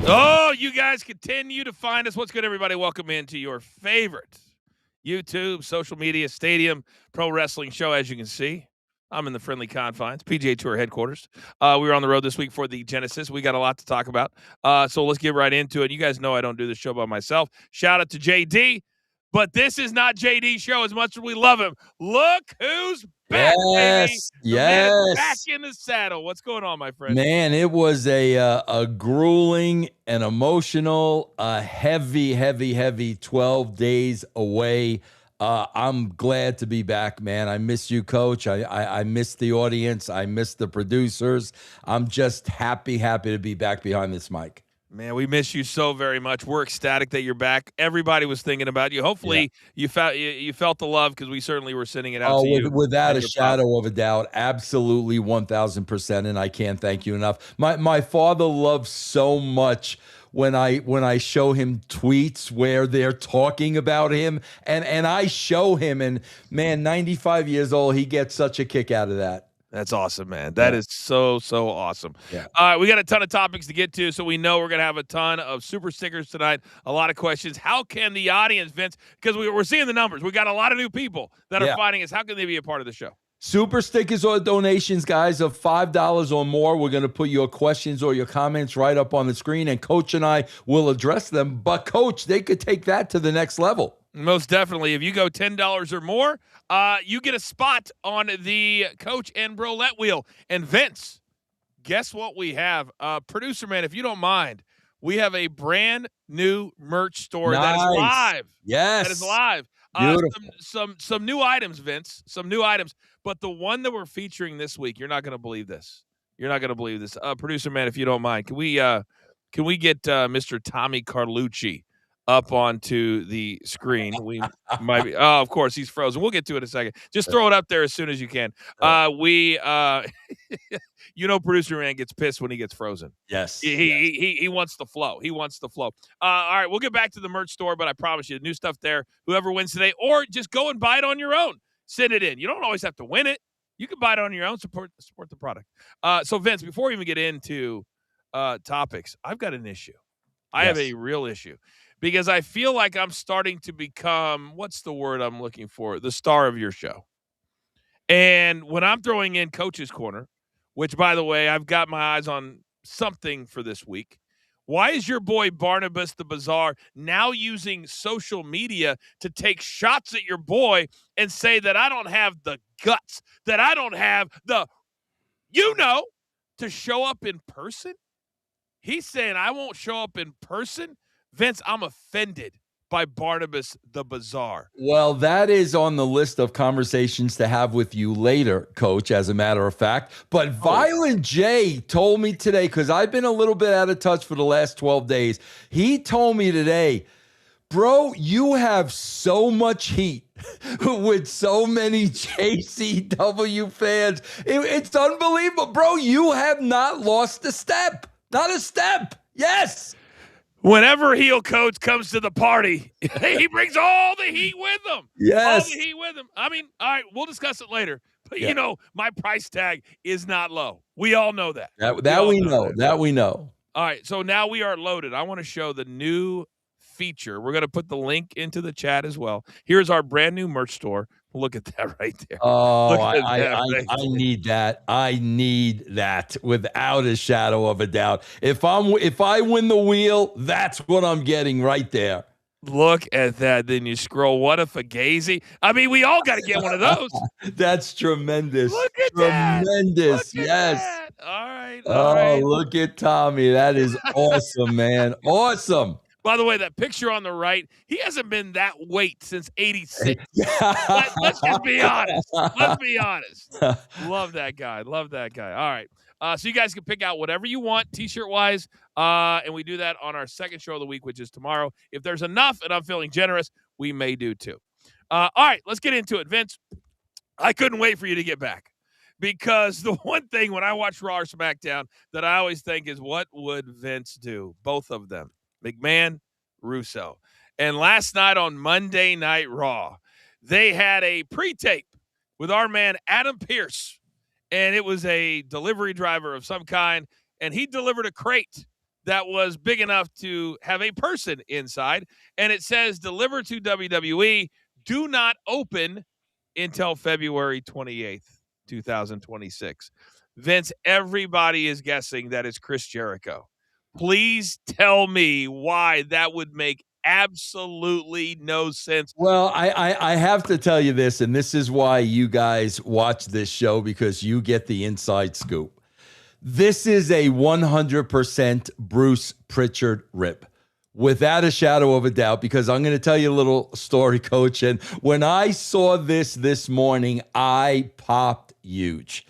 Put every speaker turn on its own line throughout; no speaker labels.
Oh, you guys continue to find us. What's good, everybody? Welcome into your favorite YouTube, social media, stadium, pro wrestling show. As you can see, I'm in the friendly confines, PGA Tour headquarters. We were on the road this week for the Genesis. We got a lot to talk about. So let's get right into it. You guys know I don't do this show by myself. Shout out to JD. But this is not JD's show as much as we love him. Look who's back, baby. The man is back in the saddle. What's going on, my friend?
Man, it was a grueling and emotional, heavy 12 days away. I'm glad to be back, man. I miss you, Coach. I miss the audience. I miss the producers. I'm just happy to be back behind this mic.
Man, we miss you so very much. We're ecstatic that you're back. Everybody was thinking about you. Hopefully, you felt the love, because we certainly were sending it out to you.
Without a shadow of a doubt, absolutely 1,000%, and I can't thank you enough. My father loves so much when I show him tweets where they're talking about him, and I show him, and man, 95 years old, he gets such a kick out of that.
That's awesome, man. That is so awesome.
Yeah.
All right, we got a ton of topics to get to, so we know we're going to have a ton of super stickers tonight, a lot of questions. How can the audience, Vince, because we're seeing the numbers. We got a lot of new people that are finding us. How can they be a part of the show?
Super stickers or donations, guys, of $5 or more. We're going to put your questions or your comments right up on the screen, and Coach and I will address them. But, Coach, they could take that to the next level.
Most definitely. If you go $10 or more, you get a spot on the Coach and Brolette wheel. And Vince, guess what we have? Producer man, if you don't mind, we have a brand new merch store that is live.
Yes.
That is live. Some new items, Vince. Some new items. But the one that we're featuring this week, you're not going to believe this. You're not going to believe this. Producer man, if you don't mind, can we get Mr. Tommy Carlucci up onto the screen? We might be. Oh, of course, he's frozen. We'll get to it in a second. Just throw it up there as soon as you can. Producer man gets pissed when he gets frozen.
Yes.
He wants the flow. He wants the flow. All right, we'll get back to the merch store, but I promise you, new stuff there. Whoever wins today, or just go and buy it on your own. Send it in. You don't always have to win it. You can buy it on your own. Support the product. So Vince, before we even get into topics, I've got an issue. I have a real issue. Because I feel like I'm starting to become, what's the word I'm looking for? The star of your show. And when I'm throwing in Coach's Corner, which, by the way, I've got my eyes on something for this week. Why is your boy Barnabas the Bazaar now using social media to take shots at your boy and say that I don't have the guts, that I don't have the, to show up in person? He's saying I won't show up in person? Vince, I'm offended by Barnabas the Bazaar.
Well, that is on the list of conversations to have with you later, Coach, as a matter of fact. But Violent J told me today, because I've been a little bit out of touch for the last 12 days. He told me today, bro, you have so much heat with so many JCW fans. It's unbelievable. Bro, you have not lost a step. Not a step. Yes.
Whenever heel coach comes to the party, he brings all the heat with him.
Yes.
All the heat with him. I mean, all right, we'll discuss it later. But, my price tag is not low. We all know that.
That we know.
All right, so now we are loaded. I want to show the new feature. We're going to put the link into the chat as well. Here's our brand new merch store. Look at that right there.
Oh, I need that. I need that without a shadow of a doubt. If I win the wheel, that's what I'm getting right there.
Look at that. Then you scroll. What a fugazi. I mean, we all got to get one of those.
That's tremendous.
Look at
tremendous.
That.
Yes.
That. All right.
Look at Tommy. That is awesome, man. Awesome.
By the way, that picture on the right, he hasn't been that weight since 86. Let's just be honest. Let's be honest. Love that guy. All right. So you guys can pick out whatever you want, T-shirt-wise, and we do that on our second show of the week, which is tomorrow. If there's enough, and I'm feeling generous, we may do two. All right, let's get into it. Vince, I couldn't wait for you to get back, because the one thing when I watch Raw or SmackDown that I always think is, what would Vince do? Both of them. McMahon, Russo. And last night on Monday Night Raw, they had a pre-tape with our man Adam Pearce, and it was a delivery driver of some kind, and he delivered a crate that was big enough to have a person inside, and it says deliver to WWE, do not open until February 28th, 2026. Vince, everybody is guessing that it's Chris Jericho. Please tell me why that would make absolutely no sense.
Well, I have to tell you this, and this is why you guys watch this show, because you get the inside scoop. This is a 100% Bruce Prichard rip, without a shadow of a doubt, because I'm going to tell you a little story, Coach. And when I saw this morning, I popped huge.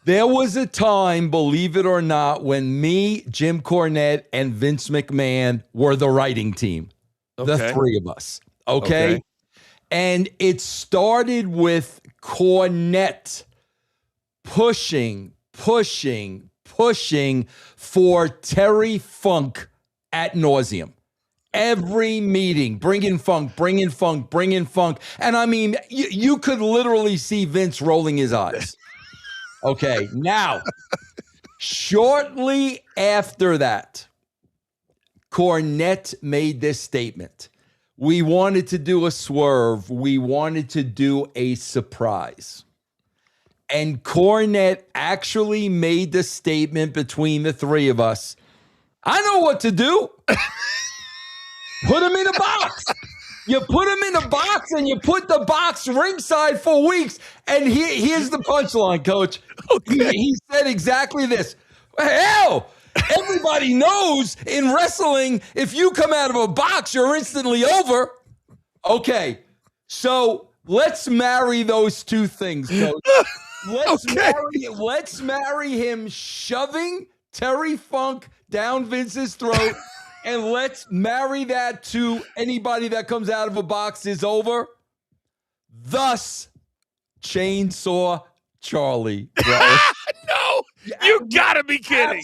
There was a time, believe it or not, when me, Jim Cornette, and Vince McMahon were the writing team. Okay. The three of us. Okay? And it started with Cornette pushing for Terry Funk ad nauseum. Every meeting, bring in Funk. And I mean, you could literally see Vince rolling his eyes. Okay, now, shortly after that, Cornette made this statement. We wanted to do a swerve. We wanted to do a surprise. And Cornette actually made the statement between the three of us. I know what to do. Put him in a box. You put him in a box, and you put the box ringside for weeks. And here's the punchline, Coach. Okay. He said exactly this. Hell, everybody knows in wrestling, if you come out of a box, you're instantly over. Okay, so let's marry those two things, Coach. Let's marry him shoving Terry Funk down Vince's throat. And let's marry that to anybody that comes out of a box is over. Thus, Chainsaw Charlie, bro.
No, you gotta be kidding.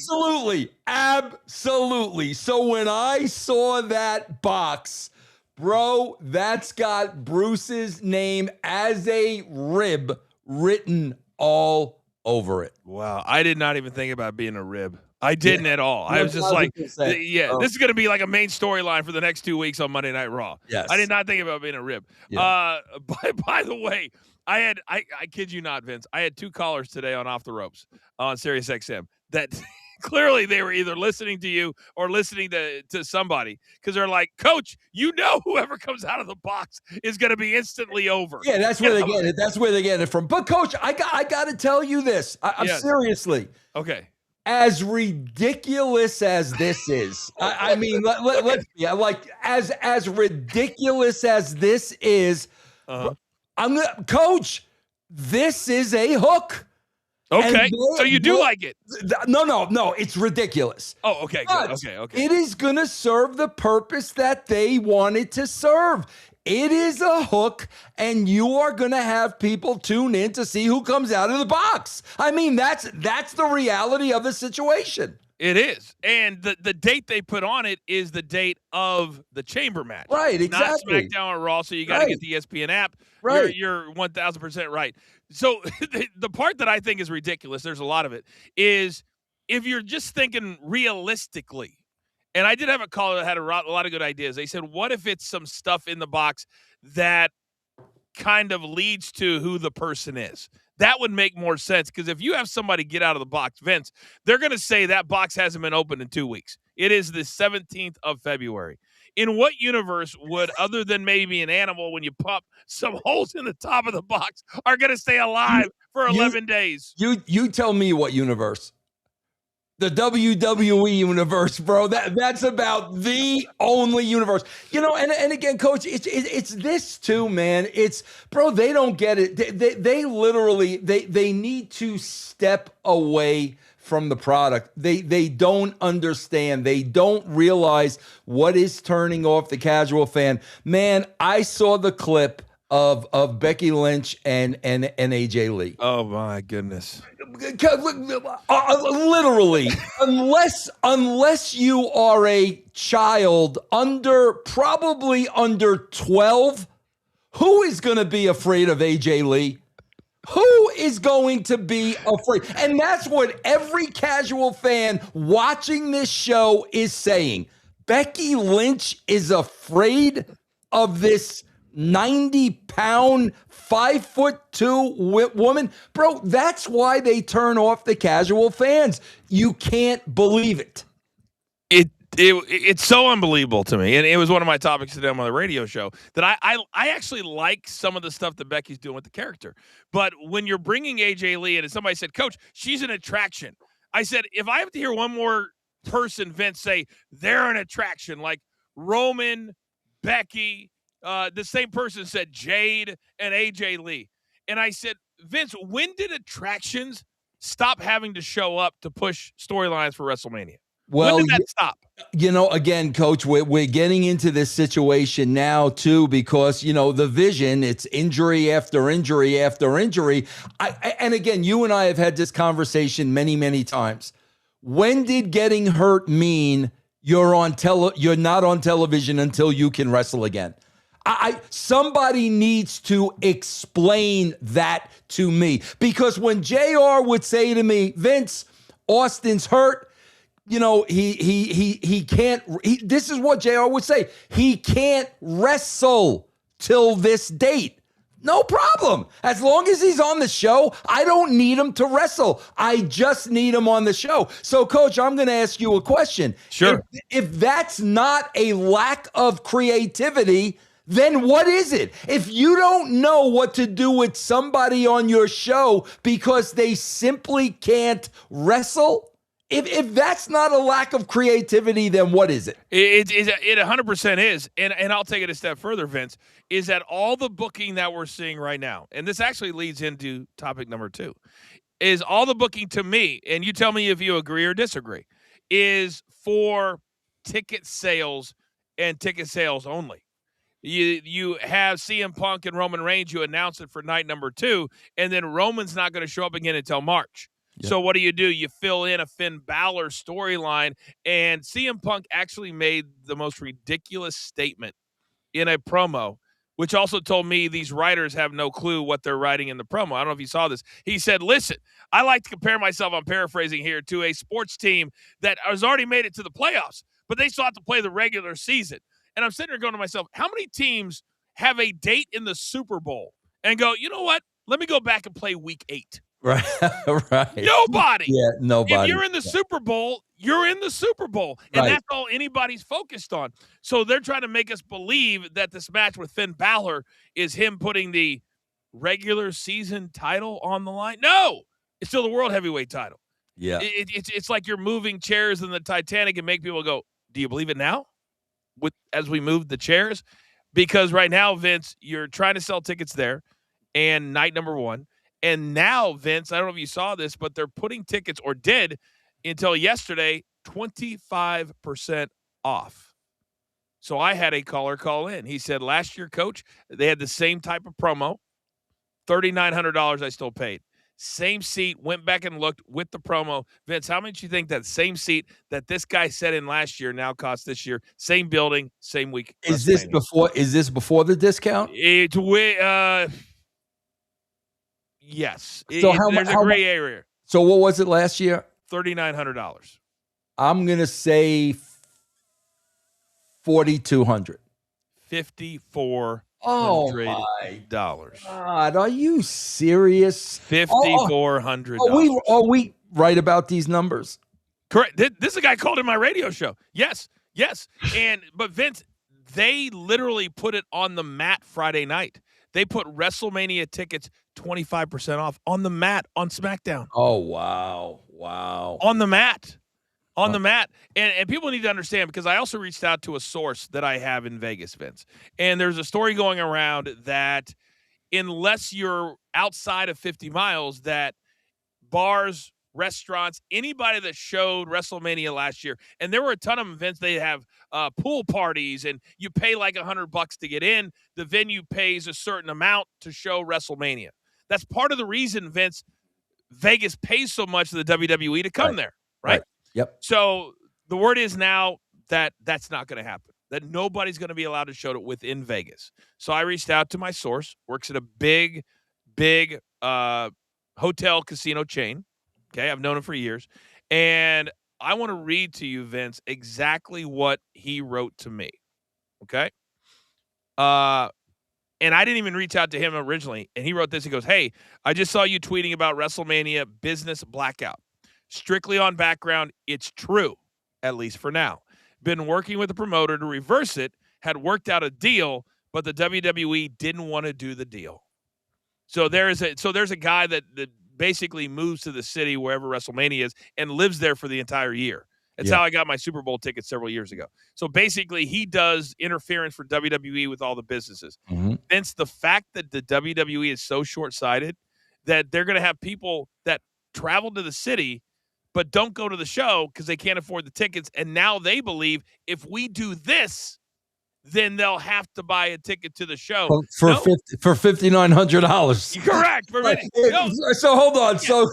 Absolutely. So when I saw that box, bro, that's got Bruce's name as a rib written all over it.
Wow, I did not even think about being a rib. I didn't at all. I was just like, this is going to be like a main storyline for the next 2 weeks on Monday Night Raw.
Yes.
I did not think about being a rib. Yeah. By the way, I kid you not, Vince, I had 2 callers today on Off the Ropes on Sirius XM that clearly they were either listening to you or listening to somebody, because they're like, Coach, whoever comes out of the box is going to be instantly over.
Yeah, that's where they get it. That's where they get it from. But Coach, I got to tell you this. I'm seriously.
Okay.
As ridiculous as this is, I mean, let's as ridiculous as this is, Coach, this is a hook.
Okay, so you do like it?
No, it's ridiculous.
Oh, okay, good. Okay.
It is going to serve the purpose that they wanted to serve. It is a hook, and you are going to have people tune in to see who comes out of the box. I mean, that's the reality of the situation.
It is. And the date they put on it is the date of the Chamber match.
Right, exactly.
Not SmackDown or Raw, so you got to get the ESPN app.
Right.
You're 1,000% right. So the part that I think is ridiculous, there's a lot of it, is if you're just thinking realistically. And I did have a caller that had a lot of good ideas. They said, what if it's some stuff in the box that kind of leads to who the person is? That would make more sense, because if you have somebody get out of the box, Vince, they're going to say that box hasn't been opened in 2 weeks. It is the 17th of February. In what universe would, other than maybe an animal, when you pop some holes in the top of the box, are going to stay alive for 11 days?
You tell me what universe. The WWE universe, bro. That's about the only universe. And again, Coach, it's this too, man. It's, bro, they don't get it. They literally need to step away from the product. They don't understand. They don't realize what is turning off the casual fan. Man, I saw the clip of Becky Lynch and AJ Lee.
Oh my goodness.
Literally, unless you are a child probably under 12, who is going to be afraid of AJ Lee? Who is going to be afraid? And that's what every casual fan watching this show is saying. Becky Lynch is afraid of this 90-pound, 5'2" woman. Bro, that's why they turn off the casual fans. You can't believe it.
It's so unbelievable to me, and it was one of my topics today on the radio show that I actually like some of the stuff that Becky's doing with the character. But when you're bringing AJ Lee in, and somebody said, "Coach, she's an attraction," I said, if I have to hear one more person, Vince, say they're an attraction, like Roman, Becky, the same person said Jade and AJ Lee, and I said, Vince, when did attractions stop having to show up to push storylines for WrestleMania?
Well,
when did that stop?
Again, Coach, we're getting into this situation now, too, because, the vision, it's injury after injury after injury. And again, you and I have had this conversation many, many times. When did getting hurt mean you're not on television until you can wrestle again? Somebody needs to explain that to me, because when JR would say to me, Vince, Austin's hurt, he can't, this is what JR would say. He can't wrestle till this date. No problem. As long as he's on the show, I don't need him to wrestle. I just need him on the show. So, Coach, I'm going to ask you a question.
Sure.
If that's not a lack of creativity, then what is it? If you don't know what to do with somebody on your show because they simply can't wrestle, if that's not a lack of creativity, then what is it?
It 100% is. And I'll take it a step further, Vince, is that all the booking that we're seeing right now, and this actually leads into topic number 2, is all the booking to me, and you tell me if you agree or disagree, is for ticket sales and ticket sales only. You have CM Punk and Roman Reigns, you announce it for night number 2, and then Roman's not going to show up again until March. Yep. So what do? You fill in a Finn Balor storyline, and CM Punk actually made the most ridiculous statement in a promo, which also told me these writers have no clue what they're writing in the promo. I don't know if you saw this. He said, listen, I like to compare myself, I'm paraphrasing here, to a sports team that has already made it to the playoffs, but they still have to play the regular season. And I'm sitting there going to myself, how many teams have a date in the Super Bowl and go, you know what? Let me go back and play week 8.
Right. Right.
Nobody.
Yeah, nobody.
If you're in the Super Bowl, you're in the Super Bowl. And that's all anybody's focused on. So they're trying to make us believe that this match with Finn Balor is him putting the regular season title on the line. No, it's still the world heavyweight title.
Yeah.
It's like you're moving chairs in the Titanic and make people go, do you believe it now? As we move the chairs? Because right now, Vince, you're trying to sell tickets there and night number 1. And now, Vince, I don't know if you saw this, but they're putting tickets, or did until yesterday, 25% off. So I had a caller call in. He said, last year, Coach, they had the same type of promo, $3,900 I still paid. Same seat, went back and looked with the promo. Vince, how much do you think that same seat that this guy set in last year now costs this year? Same building, same week.
Is this before the discount?
Yes.
So
there's a gray area.
So what was it last year?
$3,900.
I'm going to say $4,200.
$5,400.
Oh my God! Are you serious?
$5,400.
Are we right about these numbers?
Correct. This is a guy called in my radio show. Yes. But Vince, they literally put it on the mat Friday night. They put WrestleMania tickets 25% off on the mat on SmackDown.
Oh, wow.
On the mat. On the mat. And people need to understand, because I also reached out to a source that I have in Vegas, Vince. And there's a story going around that unless you're outside of 50 miles, that bars, restaurants, anybody that showed WrestleMania last year, and there were a ton of events, they have pool parties, and you pay like $100 to get in. The venue pays a certain amount to show WrestleMania. That's part of the reason, Vince, Vegas pays so much to the WWE to come there, right?
Yep.
So the word is now that that's not going to happen, that nobody's going to be allowed to show it within Vegas. So I reached out to my source, works at a big hotel casino chain. Okay, I've known him for years. And I want to read to you, Vince, exactly what he wrote to me. Okay? And I didn't even reach out to him originally. And he wrote this. He goes, "Hey, I just saw you tweeting about WrestleMania business blackout. Strictly on background, it's true, at least for now. Been working with the promoter to reverse it, had worked out a deal, but the WWE didn't want to do the deal." So there's a guy that basically moves to the city wherever WrestleMania is and lives there for the entire year. That's how I got my Super Bowl ticket several years ago. So basically, he does interference for WWE with all the businesses.
Mm-hmm.
Hence, the fact that the WWE is so short-sighted that they're going to have people that travel to the city but don't go to the show because they can't afford the tickets. And now they believe if we do this, then they'll have to buy a ticket to the show
for $5,900.
Correct.
So hold on. So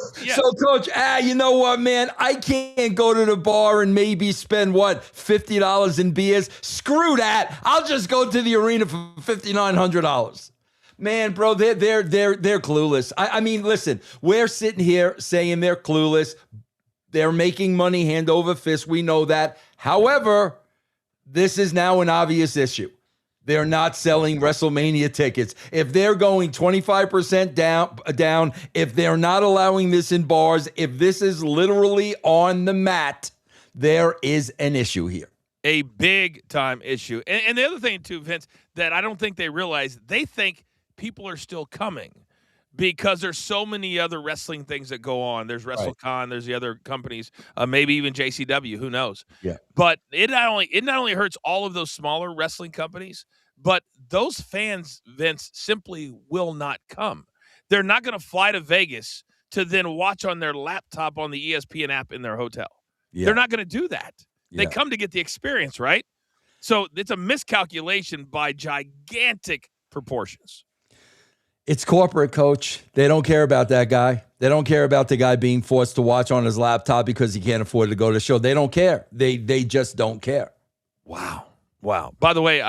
Coach, you know what, man? I can't go to the bar and maybe spend $50 in beers. Screw that. I'll just go to the arena for $5,900. Man, bro, they're clueless. I mean, listen, we're sitting here saying they're clueless. They're making money hand over fist. We know that. However, this is now an obvious issue. They're not selling WrestleMania tickets. If they're going 25% down, if they're not allowing this in bars, if this is literally on the mat, there is an issue here.
A big time issue. And the other thing too, Vince, that I don't think they realize, they think people are still coming because there's so many other wrestling things that go on. There's WrestleCon, there's the other companies, maybe even JCW, who knows?
Yeah.
But it not only hurts all of those smaller wrestling companies, but those fans, Vince, simply will not come. They're not going to fly to Vegas to then watch on their laptop on the ESPN app in their hotel. Yeah. They're not going to do that. Yeah. They come to get the experience, right? So it's a miscalculation by gigantic proportions.
It's corporate, Coach. They don't care about that guy. They don't care about the guy being forced to watch on his laptop because he can't afford to go to the show. They don't care. They just don't care.
Wow. By the way,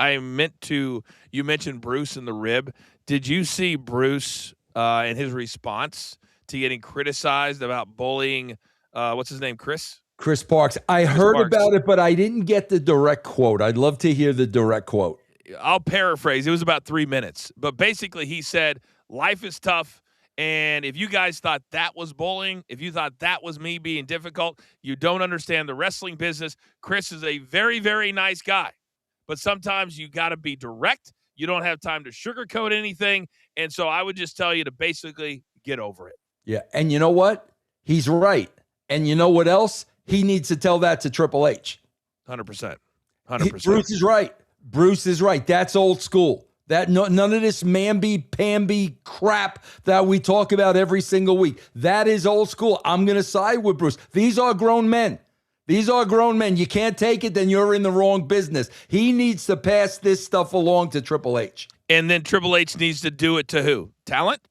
you mentioned Bruce and the rib. Did you see Bruce and his response to getting criticized about bullying, what's his name, Chris
Parks? I heard about it, but I didn't get the direct quote. I'd love to hear the direct quote.
I'll paraphrase. It was about 3 minutes. But basically, he said, life is tough, and if you guys thought that was bullying, if you thought that was me being difficult, you don't understand the wrestling business. Chris is a very, very nice guy. But sometimes you got to be direct. You don't have time to sugarcoat anything. And so I would just tell you to basically get over it.
Yeah, and you know what? He's right. And you know what else? He needs to tell that to Triple H.
100%.
Bruce is right. That's old school. None of this mamby-pamby crap that we talk about every single week. That is old school. I'm going to side with Bruce. These are grown men. You can't take it, then you're in the wrong business. He needs to pass this stuff along to Triple H.
And then Triple H needs to do it to who? Talent?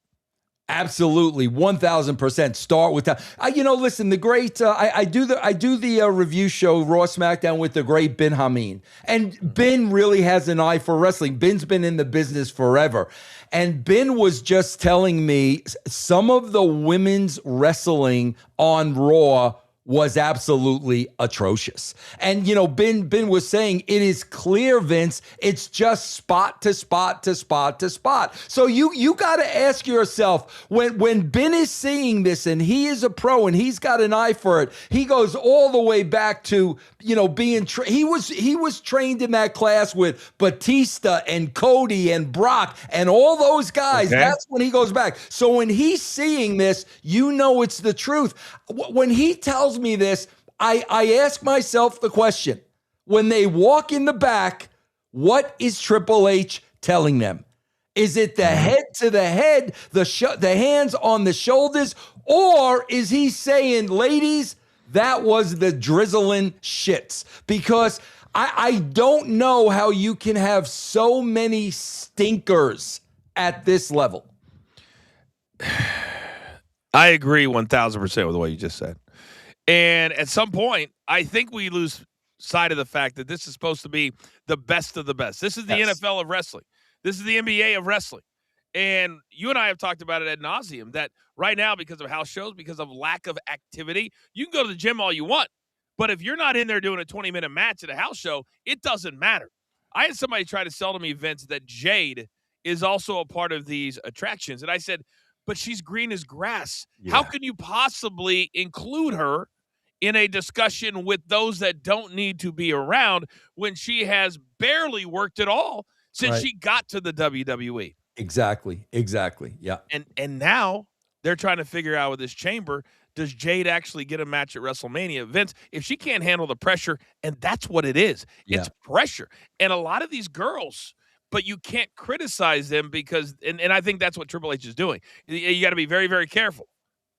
Absolutely, 1,000%. Start with that. Listen, the great. I do the review show Raw SmackDown with the great Ben Hameen, and Ben really has an eye for wrestling. Ben's been in the business forever, and Ben was just telling me some of the women's wrestling on Raw was absolutely atrocious. And, Ben was saying it is clear, Vince, it's just spot to spot to spot to spot. So you got to ask yourself, when Ben is seeing this and he is a pro and he's got an eye for it, he goes all the way back to, being, he was trained in that class with Batista and Cody and Brock and all those guys. Okay. That's when he goes back. So when he's seeing this, it's the truth. When he tells me this, I ask myself the question, when they walk in the back, what is Triple H telling them? Is it the head to the head, the hands on the shoulders, or is he saying, ladies, that was the drizzling shits? Because I don't know how you can have so many stinkers at this level.
I agree 1,000% with what you just said. And at some point, I think we lose sight of the fact that this is supposed to be the best of the best. This is the NFL of wrestling. This is the NBA of wrestling. And you and I have talked about it ad nauseum that right now, because of house shows, because of lack of activity, you can go to the gym all you want. But if you're not in there doing a 20-minute match at a house show, it doesn't matter. I had somebody try to sell to me, Vince, that Jade is also a part of these attractions. And I said, but she's green as grass. Yeah. How can you possibly include her in a discussion with those that don't need to be around when she has barely worked at all since she got to the WWE?
Exactly. Yeah.
And now they're trying to figure out with this chamber, does Jade actually get a match at WrestleMania? Vince, if she can't handle the pressure, and that's what it is, it's pressure. And a lot of these girls, but you can't criticize them because, and I think that's what Triple H is doing. You got to be very, very careful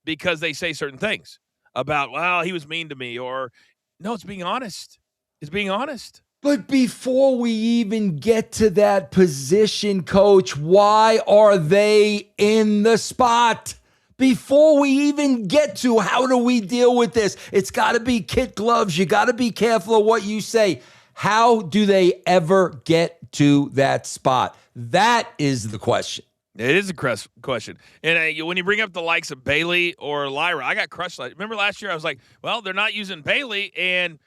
because they say certain things about, well, he was mean to me, or no, it's being honest. It's being honest.
But before we even get to that position, Coach, why are they in the spot? Before we even get to how do we deal with this, it's got to be kid gloves. You got to be careful of what you say. How do they ever get to that spot? That is the question.
It is a question. And when you bring up the likes of Bayley or Lyra, I got crushed. Remember last year I was like, well, they're not using Bayley, and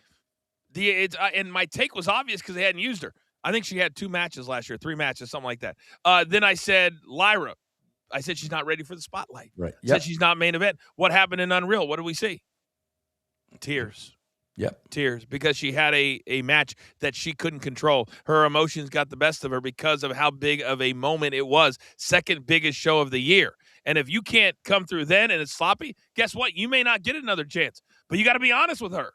my take was obvious because they hadn't used her. I think she had 2 matches last year, 3 matches, something like that. Then I said Lyra. I said she's not ready for the spotlight.
Right.
Said she's not main event. What happened in Unreal? What did we see? Tears.
Yep.
Tears, because she had a match that she couldn't control. Her emotions got the best of her because of how big of a moment it was. Second biggest show of the year. And if you can't come through then and it's sloppy, guess what? You may not get another chance. But you got to be honest with her.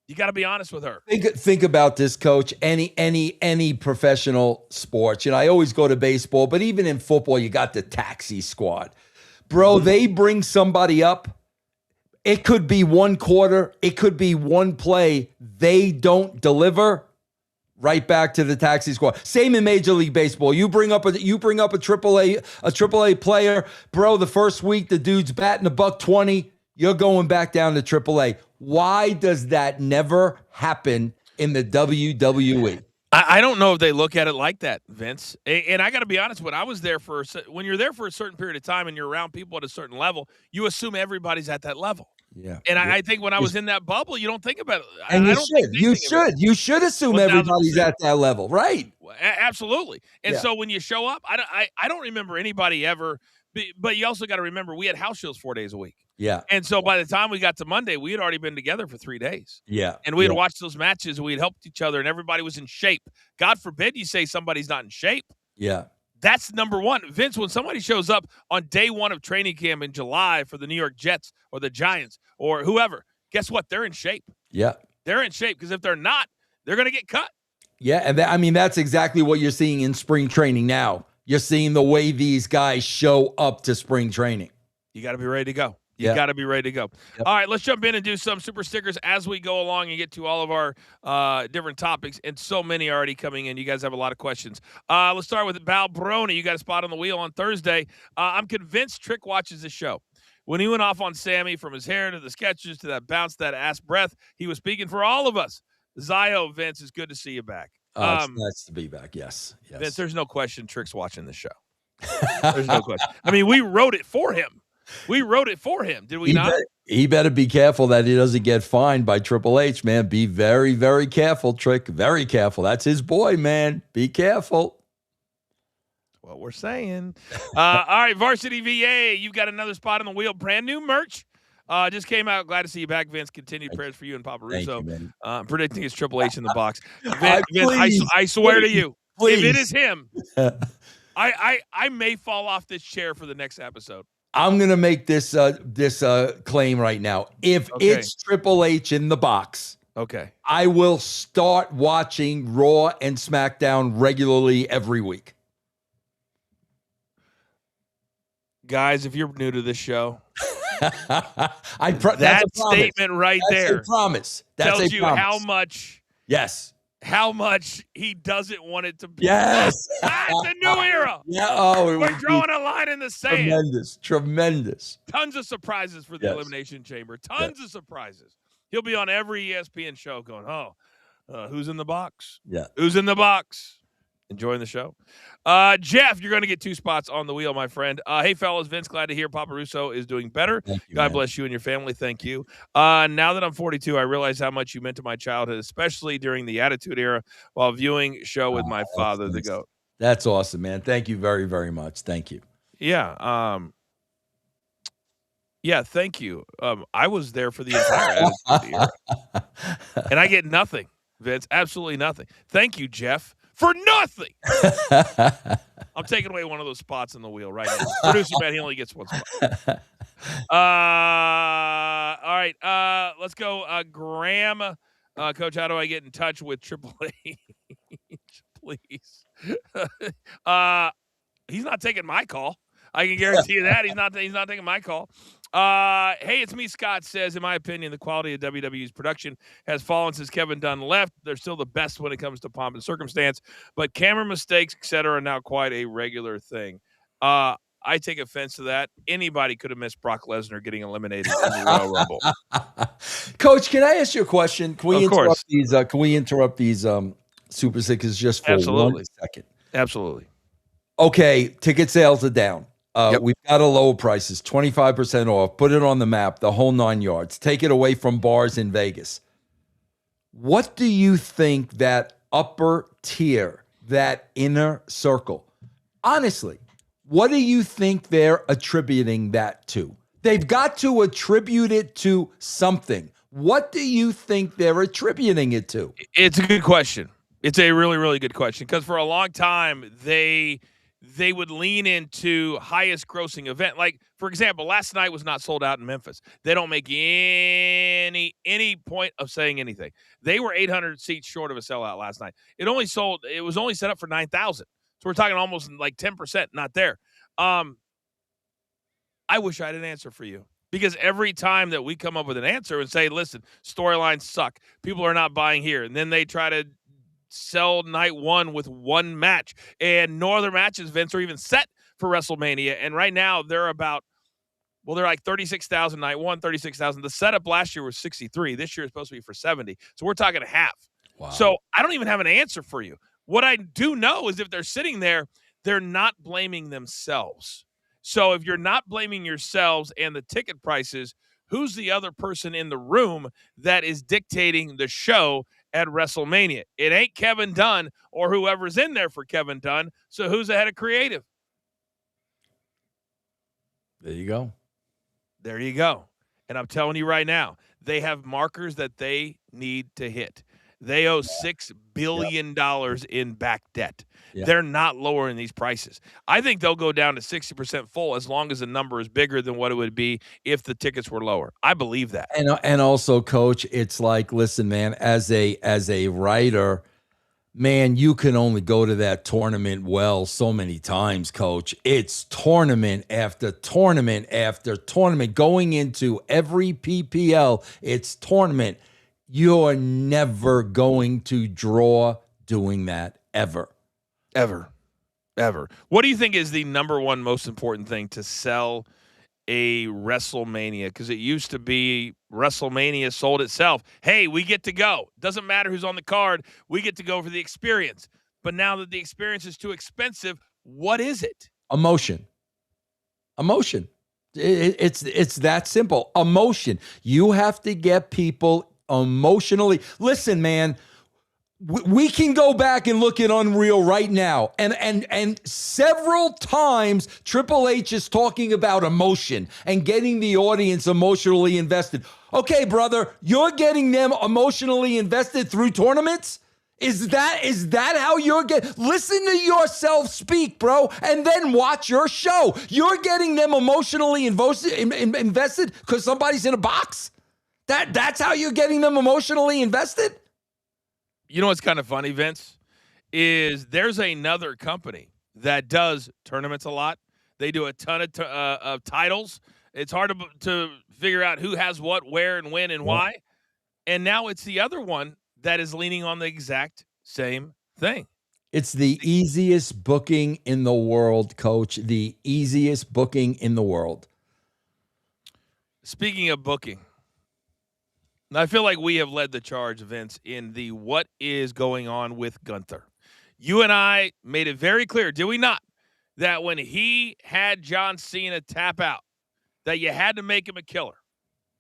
You got to be honest with her.
Think about this, Coach. Any professional sports. I always go to baseball, but even in football, you got the taxi squad. Bro, they bring somebody up. It could be 1 quarter. It could be 1 play. They don't deliver. Right back to the taxi squad. Same in Major League Baseball. You bring up a AAA player, bro. The first week, the dude's batting $120. You're going back down to AAA. Why does that never happen in the WWE?
I don't know if they look at it like that, Vince. And I got to be honest, when you're there for a certain period of time and you're around people at a certain level, you assume everybody's at that level.
Yeah.
And I think when I was in that bubble, you don't think about it.
And you should assume everybody's at that level, right?
Absolutely. And so when you show up, I don't remember anybody ever. But you also got to remember, we had house shows 4 days a week.
Yeah.
And so by the time we got to Monday, we had already been together for 3 days.
Yeah.
And we had watched those matches, and we had helped each other, and everybody was in shape. God forbid you say somebody's not in shape.
Yeah.
That's number one. Vince, when somebody shows up on day 1 of training camp in July for the New York Jets or the Giants or whoever, guess what? They're in shape.
Yeah.
They're in shape, because if they're not, they're going to get cut.
Yeah. And that's exactly what you're seeing in spring training now. You're seeing the way these guys show up to spring training.
You got to be ready to go. You got to be ready to go. Yep. All right, let's jump in and do some super stickers as we go along and get to all of our different topics. And so many already coming in. You guys have a lot of questions. Let's start with Val Brony. You got a spot on the wheel on Thursday. I'm convinced Trick watches the show. When he went off on Sammy, from his hair to the sketches to that bounce, that ass breath, he was speaking for all of us. Zio, Vince, it's good to see you back.
It's nice to be back. Yes.
Vince, there's no question Trick's watching the show. There's no question. I mean, we wrote it for him. Did we not?
He better be careful that he doesn't get fined by Triple H, man. Be very, very careful, Trick. Very careful. That's his boy, man. Be careful.
What we're saying. All right, Varsity VA, you've got another spot on the wheel. Brand new merch. Just came out. Glad to see you back, Vince. Continued prayers for you and Papa Russo. I'm predicting it's Triple H in the box. Vince, I swear to you, if it is him, I may fall off this chair for the next episode.
I'm gonna make this claim right now. If it's Triple H in the box, I will start watching Raw and SmackDown regularly every week.
Guys, if you're new to this show,
that
statement right there.
That's a promise.
Tells you how much.
Yes.
How much he doesn't want it to be.
Yes.
It's a new era.
Yeah. Oh,
we're drawing a line in the sand.
Tremendous.
Tons of surprises for the Elimination Chamber. Tons of surprises. He'll be on every ESPN show going, who's in the box?
Yeah.
Who's in the box? Enjoying the show. Jeff, you're going to get 2 spots on the wheel, my friend. Hey, fellas, Vince, glad to hear Papa Russo is doing better.
Thank you,
God
man.
bless you and your family. Thank you. Now that I'm 42, I realize how much you meant to my childhood, especially during the Attitude Era while viewing show with my father, the GOAT.
That's awesome, man. Thank you very, very much. Thank you.
Yeah. Yeah, thank you. I was there for the entire Attitude Era. And I get nothing, Vince. Absolutely nothing. Thank you, Jeff. For nothing. I'm taking away one of those spots in the wheel right now. Producer man, he only gets 1 spot. All right. Let's go. Graham. Coach, how do I get in touch with Triple H? Please. He's not taking my call. I can guarantee you that. He's not taking my call. Hey, it's me. Scott says, in my opinion, the quality of WWE's production has fallen since Kevin Dunn left. They're still the best when it comes to pomp and circumstance, but camera mistakes, etc., are now quite a regular thing. I take offense to that. Anybody could have missed Brock Lesnar getting eliminated in the Royal Rumble.
Coach, can I ask you a question? Can we
Of course.
interrupt these Super Sickers just for 1 second?
Absolutely.
Okay, ticket sales are down.
Yep.
We've got to lower prices, 25% off, put it on the map, the whole 9 yards, take it away from bars in Vegas. What do you think that upper tier, that inner circle, honestly, what do you think they're attributing that to? They've got to attribute it to something. What do you think they're attributing it to?
It's a good question. It's a really, really good question because for a long time, they would lean into highest grossing event. Like, for example, last night was not sold out in Memphis. They don't make any point of saying anything. They were 800 seats short of a sellout last night. It was only set up for 9,000. So we're talking almost like 10% not there. I wish I had an answer for you because every time that we come up with an answer and say, listen, storylines suck, people are not buying here, and then they try to sell night one with one match, and no other matches, Vince, are even set for WrestleMania. And right now they're like 36,000 night one, 36,000. The setup last year was 63. This year is supposed to be for 70. So we're talking a half. Wow. So I don't even have an answer for you. What I do know is if they're sitting there, they're not blaming themselves. So if you're not blaming yourselves and the ticket prices, who's the other person in the room that is dictating the show at WrestleMania? It ain't Kevin Dunn or whoever's in there for Kevin Dunn. So who's the head of creative?
There you go.
There you go. And I'm telling you right now, they have markers that they need to hit. They owe $6 billion in back debt. Yep. They're not lowering these prices. I think they'll go down to 60% full as long as the number is bigger than what it would be if the tickets were lower. I believe that.
And also, Coach, it's like, listen, man, as a writer, man, you can only go to that tournament well so many times, Coach. It's tournament after tournament after tournament. Going into every PPL, it's tournament. You're never going to draw doing that ever.
Ever. What do you think is the number one most important thing to sell a WrestleMania? Because it used to be WrestleMania sold itself. Hey, we get to go. Doesn't matter who's on the card. We get to go for the experience. But now that the experience is too expensive, what is it?
Emotion. It's that simple. Emotion. You have to get people emotionally. Listen, man, we can go back and look at Unreal right now. And several times Triple H is talking about emotion and getting the audience emotionally invested. Okay, brother, you're getting them emotionally invested through tournaments? Is that how you're getting? Listen to yourself speak, bro, and then watch your show. You're getting them emotionally invested because somebody's in a box? That's how you're getting them emotionally invested?
You know what's kind of funny, Vince, is there's another company that does tournaments a lot. They do a ton of titles. It's hard to figure out who has what, where, and when, and why. And now it's the other one that is leaning on the exact same thing.
It's the easiest booking in the world, Coach. The easiest booking in the world.
Speaking of booking, I feel like we have led the charge, Vince, in the what is going on with Gunther. You and I made it very clear, did we not, that when he had John Cena tap out, that you had to make him a killer.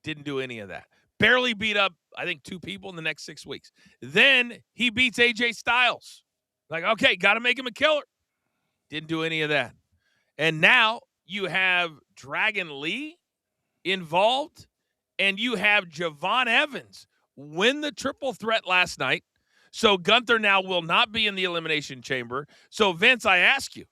Didn't do any of that. Barely beat up, I think, 2 people in the next 6 weeks. Then he beats AJ Styles. Like, okay, got to make him a killer. Didn't do any of that. And now you have Dragon Lee involved, and you have Javon Evans win the triple threat last night. So Gunther now will not be in the Elimination Chamber. So, Vince, I ask you,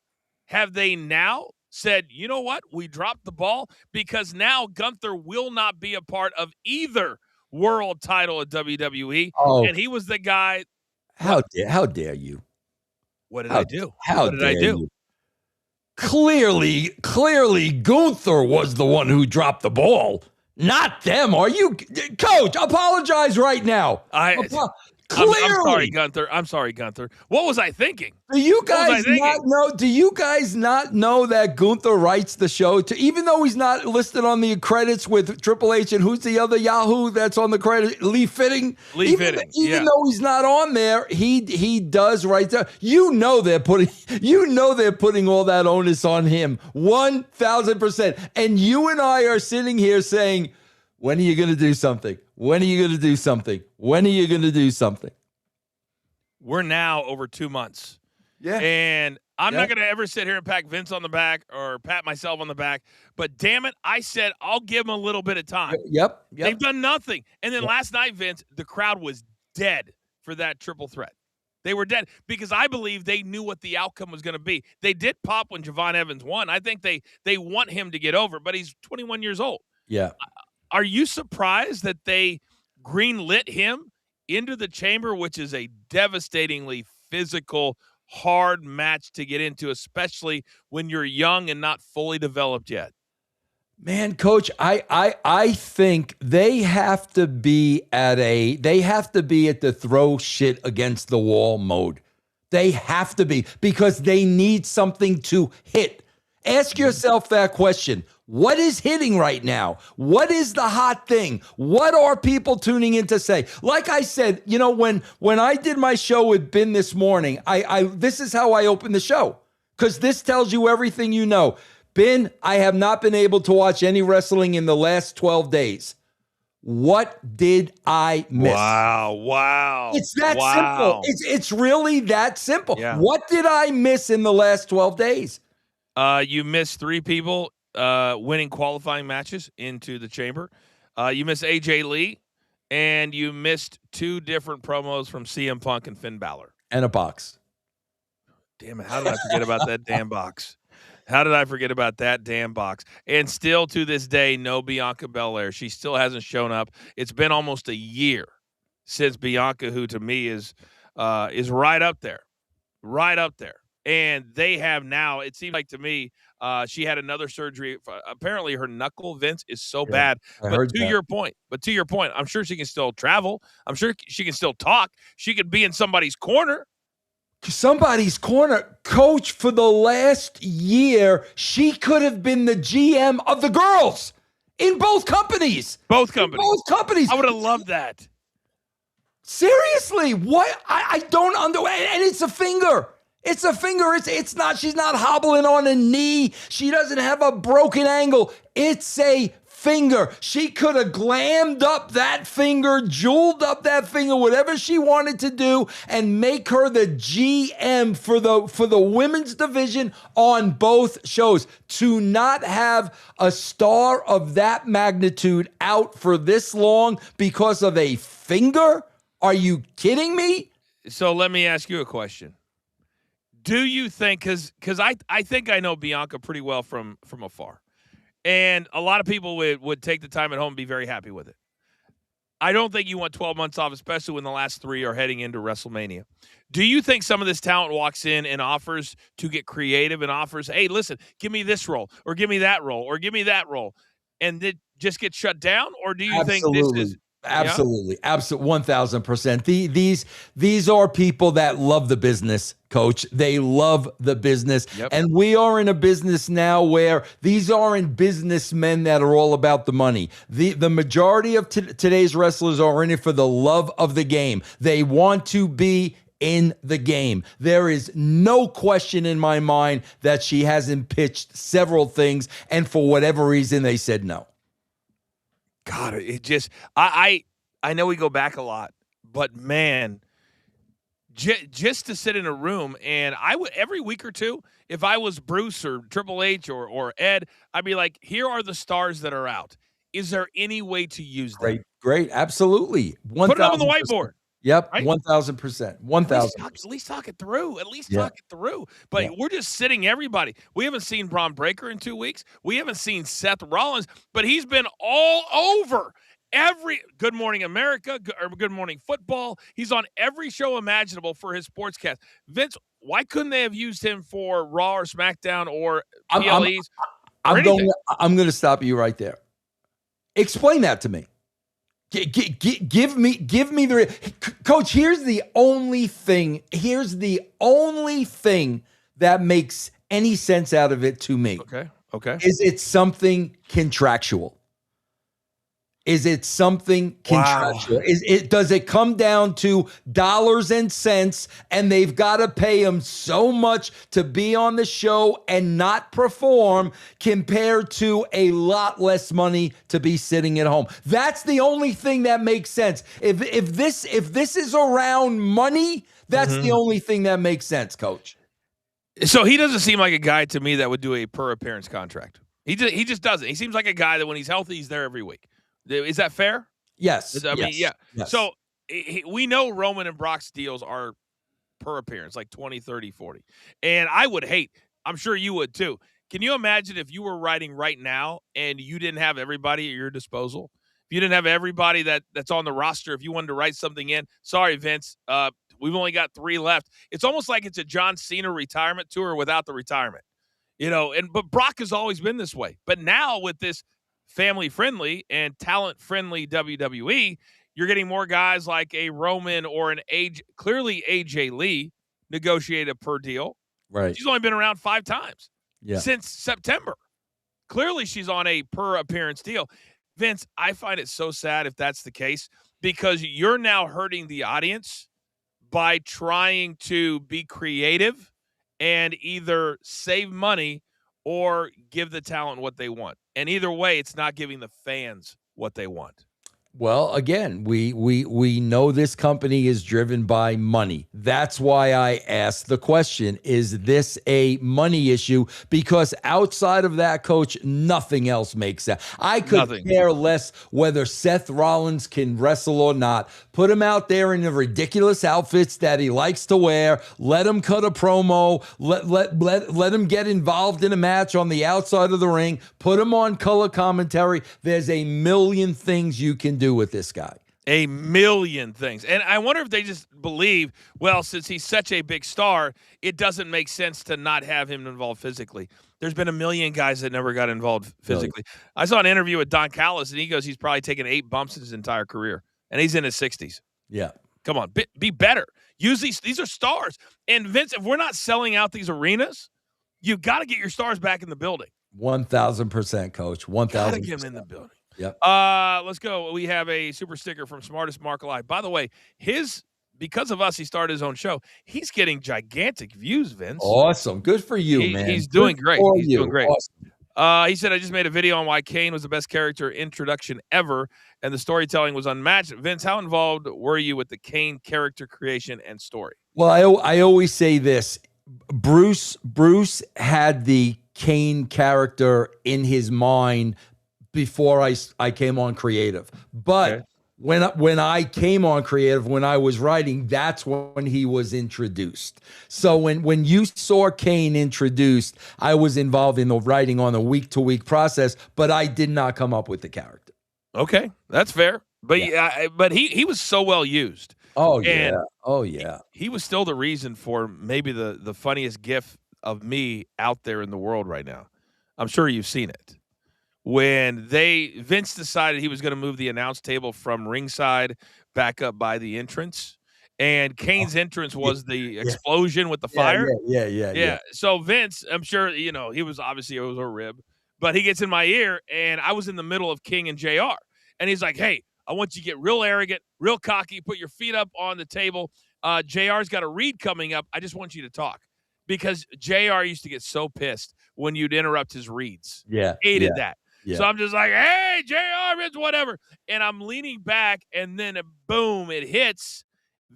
have they now said, you know what, we dropped the ball? Because now Gunther will not be a part of either world title at WWE.
Oh.
And he was the guy.
How dare you?
What did I do?
How
what did I do?
You? Clearly, Gunther was the one who dropped the ball, not them. Are you, Coach? Apologize right now. Clearly.
I'm sorry, Gunther. What was I thinking?
Do you guys not know that Gunther writes the show? Even though he's not listed on the credits with Triple H and who's the other Yahoo that's on the credit? Lee Fitting. Even though he's not on there, he does write that. You know they're putting all that onus on him 1,000%. And you and I are sitting here saying, when are you going to do something? When are you going to do something? When are you going to do something?
We're now over 2 months.
Yeah.
And I'm not going to ever sit here and pat Vince on the back or pat myself on the back. But damn it, I said I'll give them a little bit of time.
Yep.
They've done nothing. And then last night, Vince, the crowd was dead for that triple threat. They were dead because I believe they knew what the outcome was going to be. They did pop when Javon Evans won. I think they want him to get over, but he's 21 years old.
Yeah.
Are you surprised that they greenlit him into the chamber, which is a devastatingly physical, hard match to get into, especially when you're young and not fully developed yet?
Man, Coach, I think they have to be at the throw shit against the wall mode. They have to be, because they need something to hit. Ask yourself that question. What is hitting right now? What is the hot thing? What are people tuning in to say? Like I said, when I did my show with Ben this morning, this is how I opened the show, because this tells you everything you know. Ben, I have not been able to watch any wrestling in the last 12 days. What did I miss?
Wow.
It's that simple. It's really that simple.
Yeah.
What did I miss in the last 12 days?
You missed 3 people winning qualifying matches into the chamber. You missed AJ Lee, and you missed 2 different promos from CM Punk and Finn Balor.
And a box.
Damn it. How did I forget about that damn box? How did I forget about that damn box? And still to this day, no Bianca Belair. She still hasn't shown up. It's been almost a year since Bianca, who to me is right up there. Right up there. And they have now, it seems like to me, she had another surgery. Apparently her knuckle, Vince, is so bad. But to your point, I'm sure she can still travel. I'm sure she can still talk. She could be in somebody's corner. Coach, for the last year, she could have been the GM of the girls in both companies. Both companies. I would have loved that.
Seriously, what? I don't understand. And it's a finger. It's a finger. It's not. She's not hobbling on a knee. She doesn't have a broken angle. It's a finger. She could have glammed up that finger, jeweled up that finger, whatever she wanted to do, and make her the GM for the women's division on both shows. To not have a star of that magnitude out for this long because of a finger? Are you kidding me?
So let me ask you a question. Do you think, because I think I know Bianca pretty well from afar, and a lot of people would take the time at home and be very happy with it. I don't think you want 12 months off, especially when the last 3 are heading into WrestleMania. Do you think some of this talent walks in and offers to get creative and offers, hey, listen, give me this role or give me that role or give me that role, and it just get shut down? Or do you think this is...
Absolutely. 1,000%. These are people that love the business, Coach. They love the business. Yep. And we are in a business now where these aren't businessmen that are all about the money. The majority of today's wrestlers are in it for the love of the game. They want to be in the game. There is no question in my mind that she hasn't pitched several things, and for whatever reason, they said no.
God, it just I know we go back a lot, but man, just to sit in a room and I would every week or two, if I was Bruce or Triple H or Ed, I'd be like, here are the stars that are out. Is there any way to use them?
Great, absolutely.
Put it up on the whiteboard.
Yep,
right?
1,000%. 1,000.
At least talk it through. At least talk it through. But we're just sitting everybody. We haven't seen Braun Breaker in 2 weeks. We haven't seen Seth Rollins, but he's been all over every Good Morning America or Good Morning Football. He's on every show imaginable for his sportscast. Vince, why couldn't they have used him for Raw or SmackDown or PLEs?
I'm going to stop you right there. Explain that to me. Give me the coach. Here's the only thing that makes any sense out of it to me.
Okay.
Is it something contractual? Is it something contractual?
Wow.
Does it come down to dollars and cents, and they've got to pay him so much to be on the show and not perform compared to a lot less money to be sitting at home? That's the only thing that makes sense. If this is around money, that's the only thing that makes sense, Coach.
So he doesn't seem like a guy to me that would do a per appearance contract. He just doesn't. He seems like a guy that when he's healthy, he's there every week. Is that fair?
Yes.
I mean,
yes.
So we know Roman and Brock's deals are per appearance, like 20, 30, 40. And I would hate, I'm sure you would too. Can you imagine if you were writing right now and you didn't have everybody at your disposal? If you didn't have everybody that's on the roster, if you wanted to write something in, sorry, Vince, we've only got 3 left. It's almost like it's a John Cena retirement tour without the retirement. But Brock has always been this way. But now with this family-friendly and talent-friendly WWE, you're getting more guys like a Roman or clearly AJ Lee negotiated per deal.
Right.
She's only been around 5 times
since
September. Clearly she's on a per appearance deal. Vince, I find it so sad if that's the case because you're now hurting the audience by trying to be creative and either save money or give the talent what they want. And either way, it's not giving the fans what they want.
Well, again, we know this company is driven by money. That's why I asked the question, is this a money issue? Because outside of that, Coach, nothing else makes sense. I could care less whether Seth Rollins can wrestle or not. Put him out there in the ridiculous outfits that he likes to wear. Let him cut a promo. Let him get involved in a match on the outside of the ring. Put him on color commentary. There's a million things you can do with this guy.
A million things. And I wonder if they just believe, well, since he's such a big star, it doesn't make sense to not have him involved physically. There's been a million guys that never got involved physically. Right. I saw an interview with Don Callis, and he goes, he's probably taken 8 bumps in his entire career, and he's in his 60s.
Yeah.
Come on, be better. Use these are stars. And Vince, if we're not selling out these arenas, you got to get your stars back in the building.
1,000%, Coach. 1,000%.
Got to get them in the building.
Yep.
Let's go. We have a super sticker from Smartest Mark Alive. By the way, because of us, he started his own show. He's getting gigantic views, Vince.
Awesome. Good for you, man.
He's doing great. He's doing great.
Awesome.
He said, I just made a video on why Kane was the best character introduction ever, and the storytelling was unmatched. Vince, how involved were you with the Kane character creation and story?
Well, I always say this. Bruce had the Kane character in his mind before I came on creative. But when I came on creative, when I was writing, that's when he was introduced. So when you saw Kane introduced, I was involved in the writing on a week-to-week process, but I did not come up with the character.
Okay, that's fair. But but he was so well used.
Oh, yeah.
He was still the reason for maybe the funniest gif of me out there in the world right now. I'm sure you've seen it. When Vince decided he was going to move the announce table from ringside back up by the entrance, and Kane's entrance was the explosion with the fire.
Yeah.
So Vince, I'm sure, it was a rib, but he gets in my ear, and I was in the middle of King and JR, and he's like, hey, I want you to get real arrogant, real cocky, put your feet up on the table. JR's got a read coming up. I just want you to talk because JR used to get so pissed when you'd interrupt his reads.
Yeah.
Hated that.
Yeah.
So I'm just like, hey, JR, Vince, whatever. And I'm leaning back, and then boom, it hits.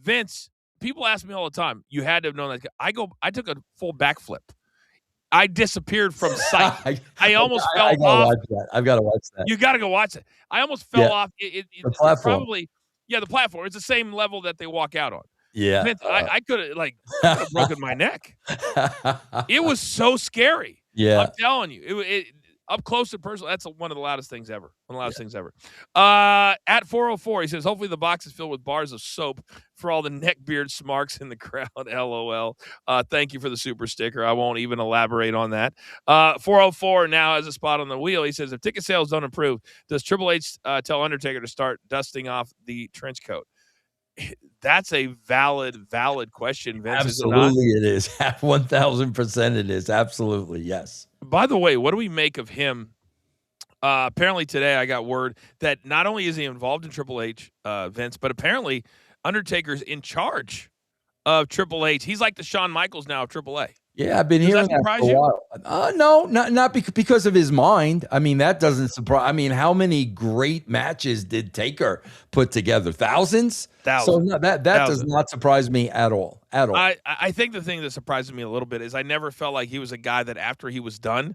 Vince, people ask me all the time, you had to have known that. I took a full backflip. I disappeared from sight. I almost fell off.
I've got to watch that.
You got to go watch it. I almost fell off.
The platform.
Probably, the platform. It's the same level that they walk out on.
Yeah.
Vince, I could have broken my neck. It was so scary.
Yeah.
I'm telling you. It up close and personal. That's one of the loudest things ever. One of the loudest things ever. At 404, he says, hopefully the box is filled with bars of soap for all the neckbeard smarks in the crowd. LOL. Thank you for the super sticker. I won't even elaborate on that. 404 now has a spot on the wheel. He says, if ticket sales don't improve, does Triple H tell Undertaker to start dusting off the trench coat? That's a valid question, Vince.
Absolutely, it is. 1,000% it is. Absolutely, yes.
By the way, what do we make of him? Apparently today I got word that not only is he involved in Triple H, Vince, but apparently Undertaker's in charge of Triple H. He's like the Shawn Michaels now of Triple A.
Yeah, I've been hearing that for a while. No, not because of his mind. I mean, that doesn't surprise. I mean, how many great matches did Taker put together? Thousands. So no, that does not surprise me at all. At all.
I think the thing that surprises me a little bit is I never felt like he was a guy that after he was done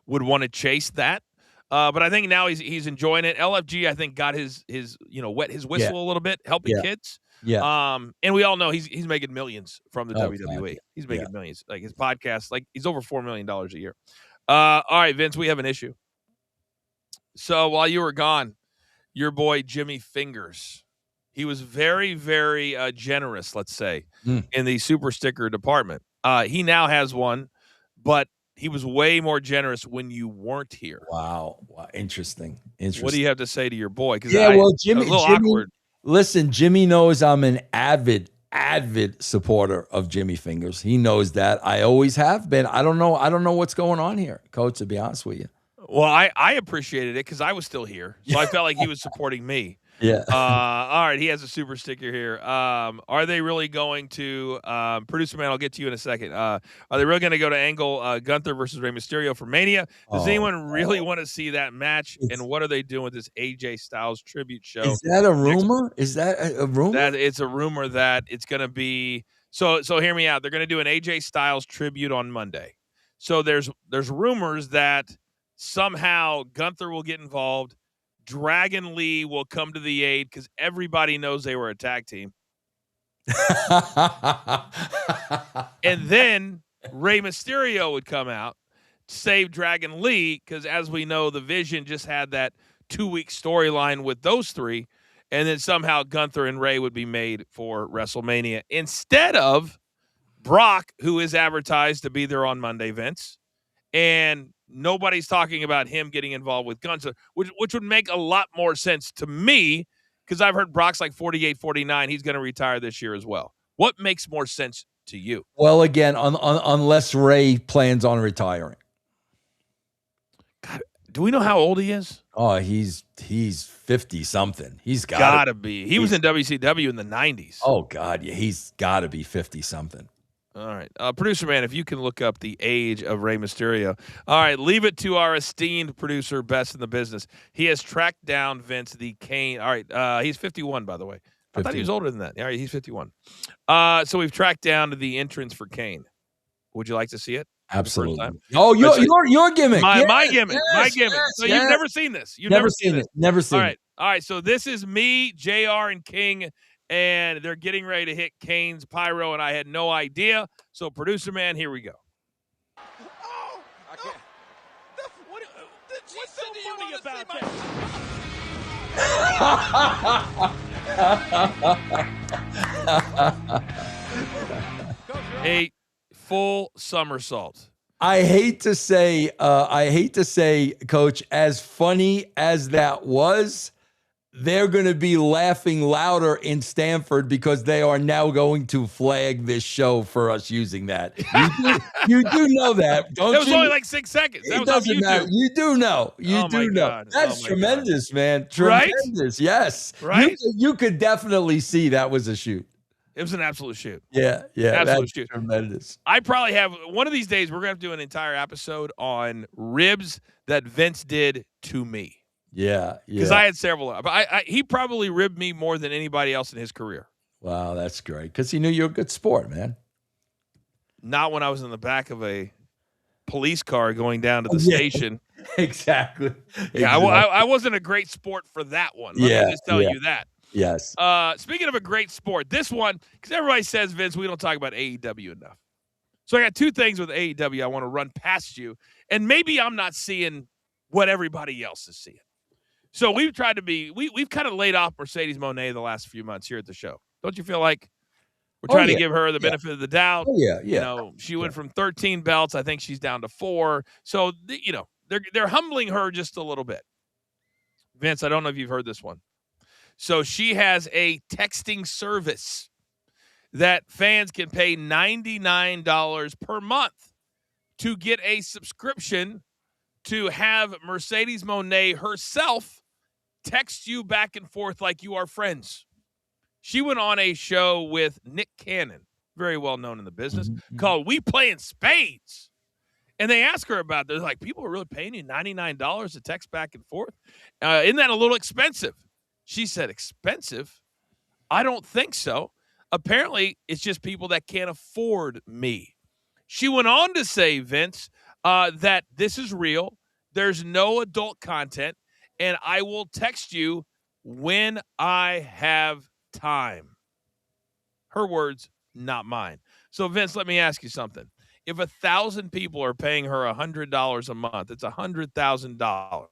would want to chase that. But I think now he's enjoying it. LFG, I think, got his wet his whistle a little bit, helping kids.
Yeah.
And we all know he's making millions from the WWE. He's making millions. Like his podcast, like he's over $4 million a year. All right, Vince, we have an issue. So while you were gone, your boy Jimmy Fingers, he was very, very generous, let's say, in the super sticker department. He now has one, but he was way more generous when you weren't here.
Wow. Interesting.
What do you have to say to your boy? Because
Jimmy,
a little awkward.
Listen, Jimmy knows I'm an avid supporter of Jimmy Fingers. He knows that. I always have been. I don't know what's going on here, Coach, to be honest with you.
Well, I appreciated it because I was still here. So I felt like he was supporting me.
Yeah.
All right. He has a super sticker here. Are they really going to Producer Man, I'll get to you in a second. Are they really going to go to Angle Gunther versus Rey Mysterio for Mania? Does anyone really want to see that match? And what are they doing with this AJ Styles tribute show?
Is that a rumor? Is that a rumor?
That it's a rumor that it's going to be. So hear me out. They're going to do an AJ Styles tribute on Monday. So there's rumors that somehow Gunther will get involved. Dragon Lee will come to the aid because everybody knows they were a tag team. And then Rey Mysterio would come out to save Dragon Lee because, as we know, the Vision just had that 2-week storyline with those three. And then somehow Gunther and Rey would be made for WrestleMania instead of Brock, who is advertised to be there on Monday, Vince. And nobody's talking about him getting involved with Gunther, which would make a lot more sense to me because I've heard Brock's like 48, 49. He's going to retire this year as well. What makes more sense to you?
Well, again, unless Rey plans on retiring.
God, do we know how old he is?
Oh, he's 50-something. He's
got to be. He was in WCW in the 90s.
Oh, God, yeah. He's got to be 50-something.
All right. Producer Man, if you can look up the age of Rey Mysterio. All right. Leave it to our esteemed producer, best in the business. He has tracked down, Vince, the Kane. All right. He's 51, by the way. I thought he was older than that. All right. He's 51. So we've tracked down to the entrance for Kane. Would you like to see it?
Absolutely. Oh, your gimmick.
My gimmick. My gimmick. So you've never seen this. You've never seen it.
Never seen it.
All right. So this is me, JR, and King. And they're getting ready to hit Kane's pyro, and I had no idea. So, Producer Man, here we go.
Oh, I can't. What's so funny about
that? A full somersault.
I hate to say, Coach, as funny as that was, they're going to be laughing louder in Stamford because they are now going to flag this show for us using that. You do know that, don't you?
It was only like 6 seconds. That
it doesn't matter. You do know. You do know.
God.
That's tremendous, man. Tremendous. Right? Yes.
Right?
You could definitely see that was a shoot.
It was an absolute shoot.
Yeah.
Absolute shoot.
Tremendous.
I probably have one of these days. We're gonna have to do an entire episode on ribs that Vince did to me.
Yeah.
Because I had several. But he probably ribbed me more than anybody else in his career.
Wow, that's great. Because he knew you were a good sport, man.
Not when I was in the back of a police car going down to the station.
Exactly.
Yeah, I wasn't a great sport for that one. Let me just tell you that.
Yes.
Speaking of a great sport, this one, because everybody says, Vince, we don't talk about AEW enough. So I got two things with AEW I want to run past you, and maybe I'm not seeing what everybody else is seeing. So we've tried to be, we've kind of laid off Mercedes Moné the last few months here at the show. Don't you feel like we're trying to give her the benefit of the doubt?
Oh, yeah.
You know, she went from 13 belts. I think she's down to 4. So, they're humbling her just a little bit. Vince, I don't know if you've heard this one. So she has a texting service that fans can pay $99 per month to get a subscription to have Mercedes Moné herself text you back and forth like you are friends. She went on a show with Nick Cannon, very well known in the business, called We Playing Spades. And they ask her about it. They're like, people are really paying you $99 to text back and forth? Isn't that a little expensive? She said, expensive? I don't think so. Apparently, it's just people that can't afford me. She went on to say, Vince, that this is real. There's no adult content, and I will text you when I have time. Her words, not mine. So, Vince, let me ask you something. If 1,000 people are paying her $100 a month, it's $100,000.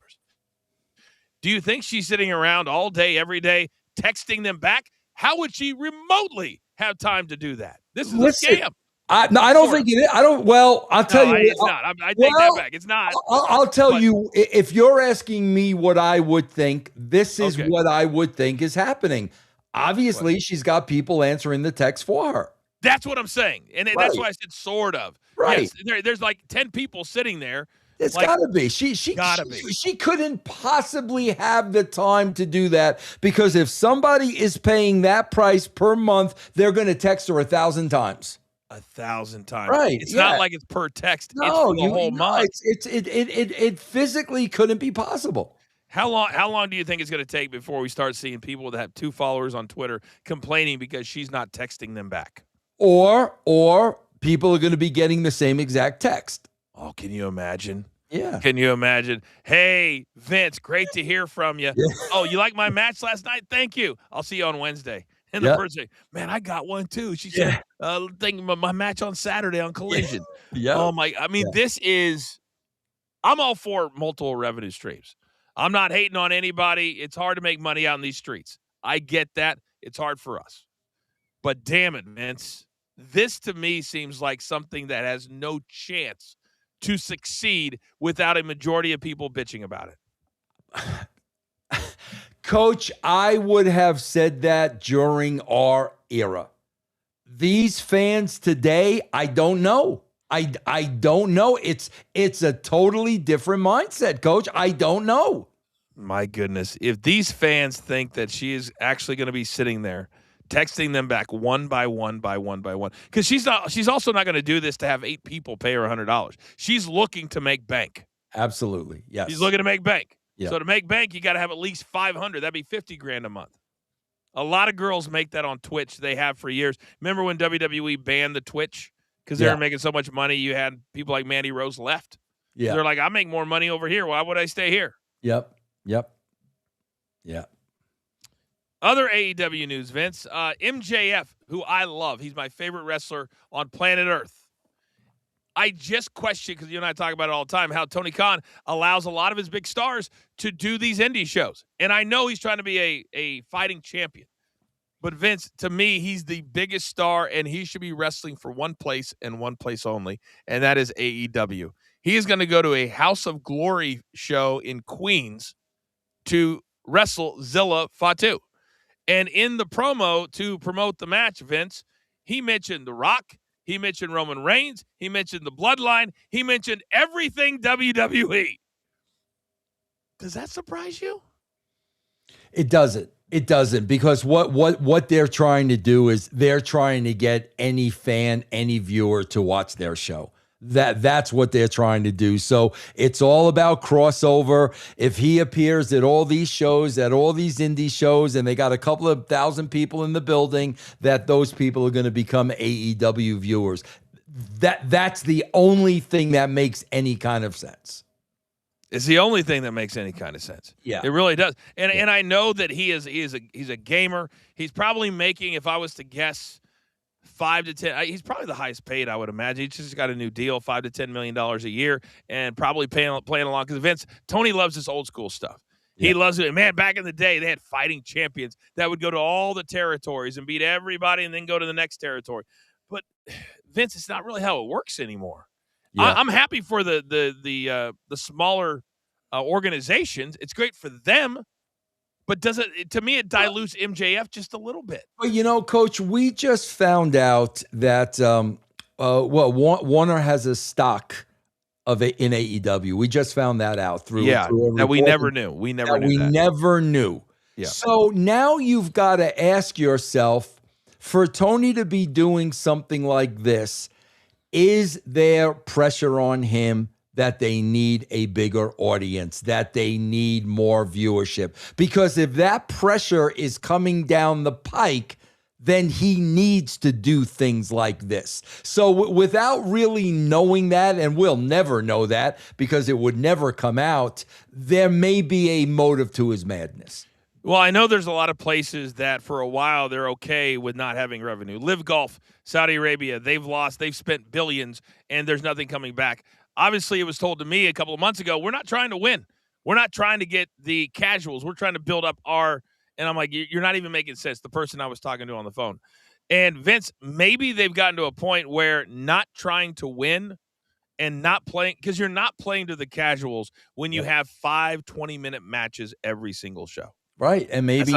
Do you think she's sitting around all day, every day, texting them back? How would she remotely have time to do that? This is a scam.
I don't think it is. I'll tell you.
It's not. I take that back. It's not.
I'll tell you, if you're asking me what I would think, this is what I would think is happening. Obviously, she's got people answering the text for her.
That's what I'm saying. And that's why I said sort of.
Right.
Yes, there's like 10 people sitting there.
It's got to be. She couldn't possibly have the time to do that, because if somebody is paying that price per month, they're going to text her 1,000 times.
1,000 times.
Right.
It's not like it's per text.
No,
it's for the whole month.
It physically couldn't be possible.
How long do you think it's going to take before we start seeing people that have 2 followers on Twitter complaining because she's not texting them back?
Or people are going to be getting the same exact text.
Oh, can you imagine?
Yeah.
Can you imagine? Hey, Vince, great to hear from you. Yeah. Oh, you like my match last night? Thank you. I'll see you on Wednesday. And the person say, man, I got one too. She said, thinking about my match on Saturday on Collision.
Yeah.
Oh my, this is, I'm all for multiple revenue streams. I'm not hating on anybody. It's hard to make money out in these streets. I get that. It's hard for us. But damn it, Vince. This to me seems like something that has no chance to succeed without a majority of people bitching about it.
Coach, I would have said that during our era. These fans today, I don't know. I don't know. It's a totally different mindset, Coach. I don't know.
My goodness. If these fans think that she is actually going to be sitting there texting them back one by one, because she's also not going to do this to have 8 people pay her $100. She's looking to make bank.
Absolutely. Yes.
She's looking to make bank.
Yeah.
So to make bank, you got to have at least 500. That'd be $50,000 a month. A lot of girls make that on Twitch. They have for years. Remember when WWE banned the Twitch because they were making so much money? You had people like Mandy Rose left.
Yeah.
They're like, I make more money over here. Why would I stay here?
Yep. Yeah.
Other AEW news, Vince. MJF, who I love. He's my favorite wrestler on planet Earth. I just question, because you and I talk about it all the time, how Tony Khan allows a lot of his big stars to do these indie shows. And I know he's trying to be a fighting champion. But Vince, to me, he's the biggest star, and he should be wrestling for one place and one place only, and that is AEW. He is going to go to a House of Glory show in Queens to wrestle Zilla Fatu. And in the promo to promote the match, Vince, he mentioned The Rock. He mentioned Roman Reigns. He mentioned the Bloodline. He mentioned everything WWE. Does that surprise you?
It doesn't. It doesn't, because what they're trying to do is they're trying to get any fan, any viewer to watch their show. That's what they're trying to do. So it's all about crossover. If he appears at all these shows, at all these indie shows, and they got a couple of thousand people in the building, that those people are going to become AEW viewers. That's the only thing that makes any kind of sense.
It's the only thing that makes any kind of sense.
Yeah,
it really does. And I know that he's a gamer. He's probably making, if I was to guess, 5 to 10. He's probably the highest paid, I would imagine. He just got a new deal, $5 to $10 million a year, and probably playing along. Because Tony loves this old school stuff. He loves it. Man, back in the day, they had fighting champions that would go to all the territories and beat everybody, and then go to the next territory. But Vince, it's not really how it works anymore. Yeah. I'm happy for the smaller organizations. It's great for them. But to me, it dilutes MJF just a little bit.
Well, Coach, we just found out that, Warner has a stock of it in AEW. We just found that out through
that we never knew. We never knew. Yeah.
So now you've got to ask yourself, for Tony to be doing something like this, is there pressure on him that they need a bigger audience, that they need more viewership? Because if that pressure is coming down the pike, then he needs to do things like this. So without really knowing that, and we'll never know that because it would never come out, there may be a motive to his madness.
Well, I know there's a lot of places that for a while they're okay with not having revenue. Live Golf, Saudi Arabia, they've spent billions, and there's nothing coming back. Obviously, it was told to me a couple of months ago, we're not trying to win. We're not trying to get the casuals. We're trying to build up our – and I'm like, you're not even making sense, the person I was talking to on the phone. And, Vince, maybe they've gotten to a point where not trying to win and not playing – because you're not playing to the casuals when you have 5 20-minute matches every single show.
Right, and maybe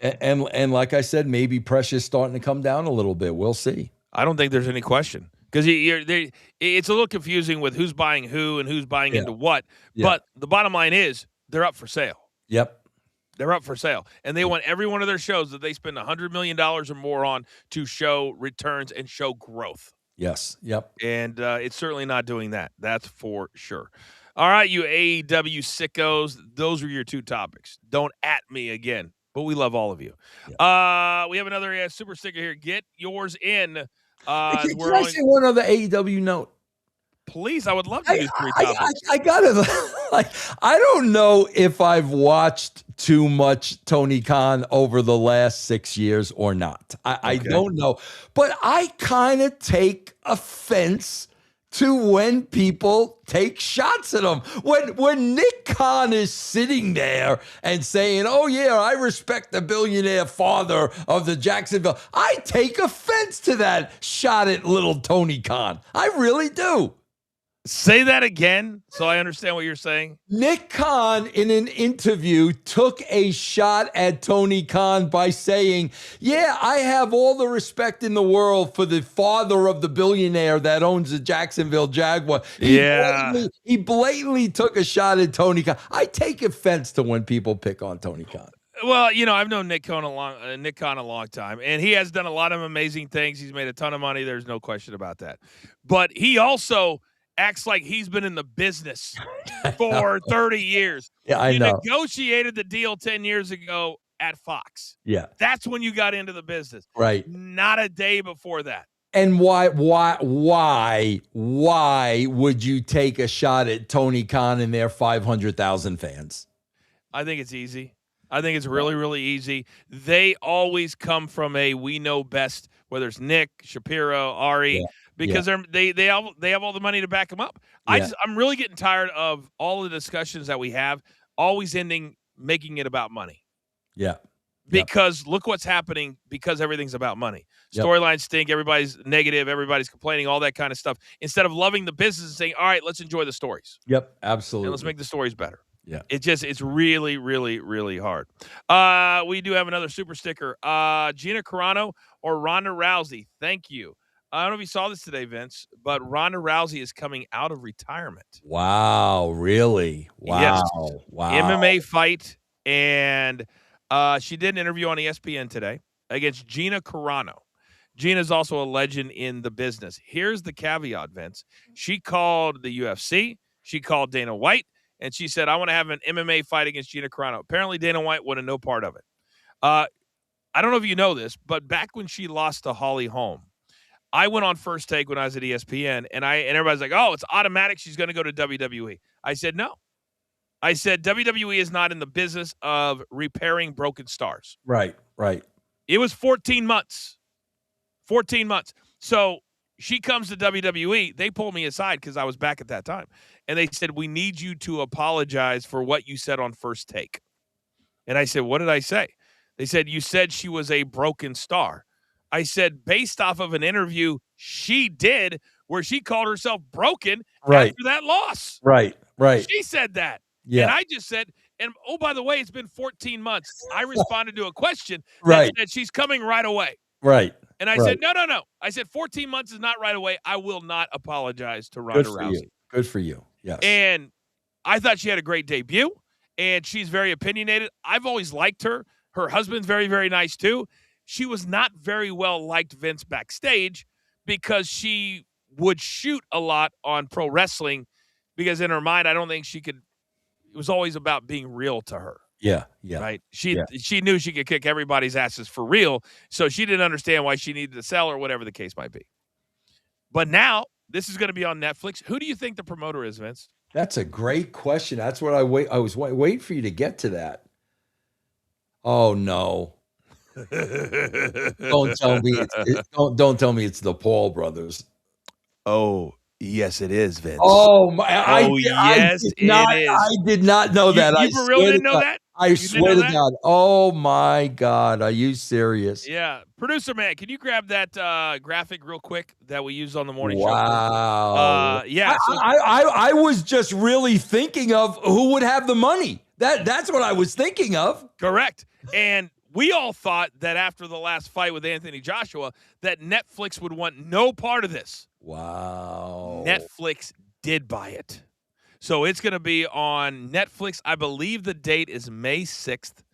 and like I said, maybe pressure's starting to come down a little bit. We'll see.
I don't think there's any question. Because it's a little confusing with who's buying who and who's buying into what. Yeah. But the bottom line is they're up for sale.
Yep.
They're up for sale. And they want every one of their shows that they spend $100 million or more on to show returns and show growth.
Yes. Yep.
And it's certainly not doing that. That's for sure. All right, you AEW sickos. Those are your 2 topics. Don't at me again. But we love all of you. Yep. We have another super sticker here. Get yours in.
Can I say one other AEW note?
Please, I would love to use 3 topics.
I gotta I don't know if I've watched too much Tony Khan over the last 6 years or not. I don't know, but I kind of take offense to when people take shots at him. When Nick Khan is sitting there and saying, oh yeah, I respect the billionaire father of the Jacksonville, I take offense to that shot at little Tony Khan. I really do.
Say that again so I understand what you're saying.
Nick Khan, in an interview, took a shot at Tony Khan by saying, yeah, I have all the respect in the world for the father of the billionaire that owns the Jacksonville Jaguar. He blatantly took a shot at Tony Khan. I take offense to when people pick on Tony Khan.
Well, I've known Nick Khan a long time, and he has done a lot of amazing things. He's made a ton of money. There's no question about that. But he also acts like he's been in the business for 30 years.
Yeah, I know.
He negotiated the deal 10 years ago at Fox.
Yeah.
That's when you got into the business.
Right.
Not a day before that.
And why would you take a shot at Tony Khan and their 500,000 fans?
I think it's easy. I think it's really, really easy. They always come from we know best, whether it's Nick, Shapiro, Ari, because they have all the money to back them up. Yeah. I'm really getting tired of all the discussions that we have always making it about money.
Yeah.
Because look what's happening because everything's about money. Storylines stink. Everybody's negative. Everybody's complaining, all that kind of stuff. Instead of loving the business and saying, all right, let's enjoy the stories.
Yep, absolutely.
And let's make the stories better.
Yeah.
It's really, really, really hard. We do have another super sticker. Gina Carano or Ronda Rousey. Thank you. I don't know if you saw this today, Vince, but Ronda Rousey is coming out of retirement.
Wow, really? Wow.
Yes.
Wow.
MMA fight, and She did an interview on ESPN today against Gina Carano. Gina's also a legend in the business. Here's the caveat, Vince. She called the UFC. She called Dana White, and she said, I want to have an MMA fight against Gina Carano. Apparently, Dana White wanted no part of it. I don't know if you know this, but back when she lost to Holly Holm, I went on First Take when I was at ESPN, and everybody's like, oh, it's automatic. She's going to go to WWE. I said, no. I said, WWE is not in the business of repairing broken stars.
Right.
It was 14 months. 14 months. So she comes to WWE. They pulled me aside because I was back at that time. And they said, we need you to apologize for what you said on First Take. And I said, what did I say? They said, you said she was a broken star. I said, based off of an interview she did where she called herself broken after that loss.
Right.
She said that.
Yeah.
And I just said, and oh, by the way, it's been 14 months. I responded to a question that said she's coming right away.
Right.
And I said, no. I said, 14 months is not right away. I will not apologize to Ronda Rousey.
Good for you. Yes.
And I thought she had a great debut, and she's very opinionated. I've always liked her. Her husband's very, very nice, too. She was not very well liked, Vince, backstage because she would shoot a lot on pro wrestling because in her mind, I don't think she could. It was always about being real to her.
Yeah.
Right. She knew she could kick everybody's asses for real, so she didn't understand why she needed to sell or whatever the case might be. But now this is going to be on Netflix. Who do you think the promoter is, Vince?
That's a great question. That's what I was waiting for you to get to that. Oh no! Don't tell me don't tell me it's the Paul brothers.
Oh. Yes, it is, Vince.
Oh my! I did not know that.
You for real didn't know that?
I swear to God. Oh my God! Are you serious?
Yeah, producer man, can you grab that graphic real quick that we used on the morning show?
Wow.
Yeah.
I was just really thinking of who would have the money. That's what I was thinking of.
Correct. And we all thought that after the last fight with Anthony Joshua, that Netflix would want no part of this.
Wow.
Netflix did buy it. So it's going to be on Netflix. I believe the date is May 6th.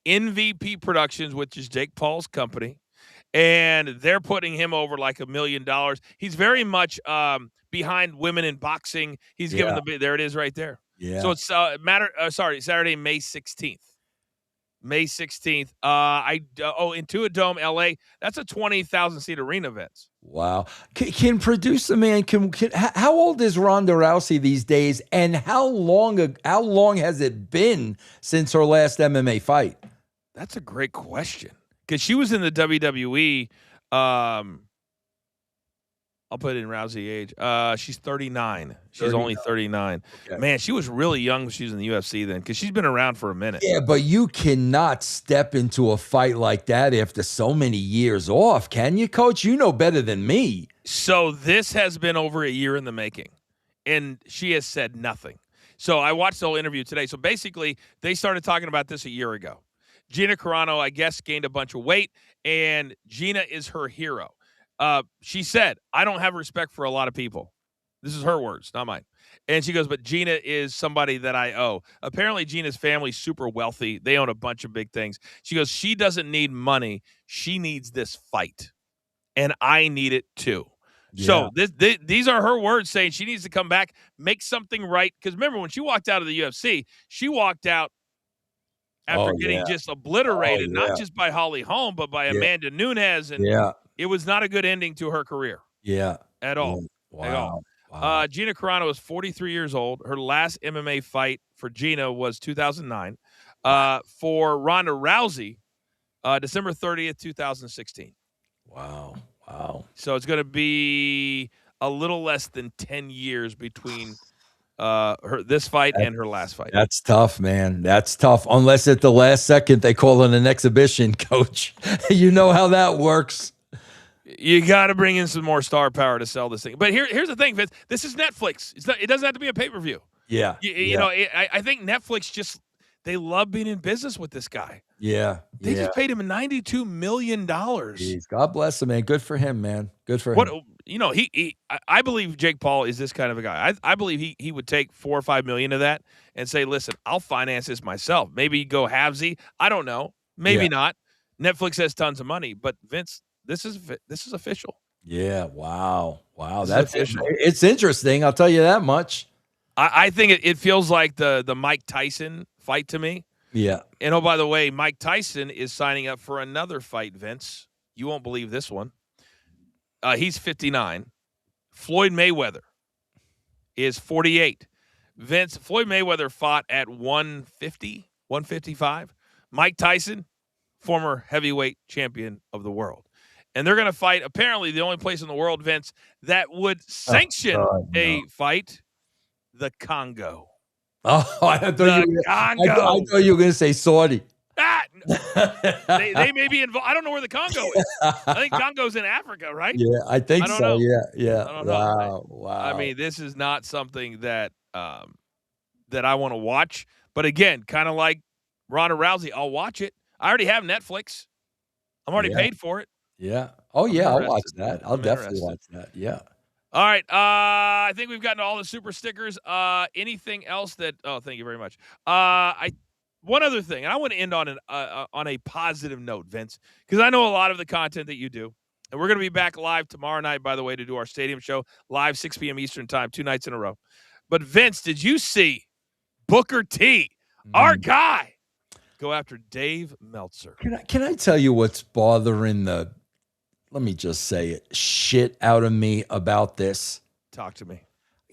MVP Productions, which is Jake Paul's company. And they're putting him over like $1 million. He's very much behind women in boxing. He's given there it is right there.
Yeah.
So it's Saturday, May 16th. May 16th. Intuit Dome, LA. That's a 20,000 seat arena, Vince.
Wow. Can producer man, how old is Ronda Rousey these days, and how long has it been since her last MMA fight?
That's a great question because she was in the WWE. I'll put it in Rousey age. She's 39. She's only 39. Okay. Man, she was really young when she was in the UFC then because she's been around for a minute.
Yeah, but you cannot step into a fight like that after so many years off, can you, Coach? You know better than me.
So this has been over a year in the making, and she has said nothing. So I watched the whole interview today. So basically, they started talking about this a year ago. Gina Carano, I guess, gained a bunch of weight, and Gina is her hero. She said, I don't have respect for a lot of people. This is her words, not mine. And she goes, but Gina is somebody that I owe. Apparently, Gina's family's super wealthy. They own a bunch of big things. She goes, she doesn't need money. She needs this fight. And I need it too. Yeah. So these are her words saying she needs to come back, make something right. Because remember, when she walked out of the UFC, she walked out after getting just obliterated, not just by Holly Holm, but by Amanda Nunes. And it was not a good ending to her career.
Yeah.
At all.
Wow.
At all.
Wow.
Gina Carano is 43 years old. Her last MMA fight for Gina was 2009. For Ronda Rousey, December 30th, 2016.
Wow.
So it's going to be a little less than 10 years between this fight and her last fight.
That's tough, man. That's tough. Unless at the last second they call it an exhibition, Coach. You know how that works.
You got to bring in some more star power to sell this thing. But here's the thing, Vince. This is Netflix. It doesn't have to be a pay-per-view.
Yeah.
You know, I think Netflix they love being in business with this guy.
Yeah.
They just paid him $92 million.
Jeez, God bless him, man. Good for him, man. Good for him.
You know, I believe Jake Paul is this kind of a guy. I believe he would take $4 or $5 million of that and say, listen, I'll finance this myself. Maybe go halvesy. I don't know. Maybe not. Netflix has tons of money, but Vince, this is official.
Yeah. Wow.
That's official.
It's interesting. I'll tell you that much.
I think it feels like the Mike Tyson fight to me.
Yeah.
And, oh, by the way, Mike Tyson is signing up for another fight, Vince. You won't believe this one. He's 59. Floyd Mayweather is 48. Vince, Floyd Mayweather fought at 150, 155. Mike Tyson, former heavyweight champion of the world. And they're going to fight, apparently, the only place in the world, Vince, that would sanction a fight, the Congo.
Oh, I thought you were going to say Saudi.
They may be involved. I don't know where the Congo is. I think Congo's in Africa, right?
Yeah, I think so.
Know.
Yeah.
I don't know.
Wow.
I mean, this is not something that that I want to watch. But again, kind of like Ronda Rousey, I'll watch it. I already have Netflix. I'm already paid for it.
Yeah. Oh, yeah, I'll watch that. I'll definitely watch that. Yeah.
All right. I think we've gotten to all the super stickers. Anything else that? Oh, thank you very much. One other thing, and I want to end on a positive note, Vince, because I know a lot of the content that you do, and we're going to be back live tomorrow night, by the way, to do our stadium show live 6 p.m. Eastern time, 2 nights in a row. But Vince, did you see Booker T, our guy, go after Dave Meltzer?
Can I tell you what's bothering let me just say it, shit out of me about this?
Talk to me.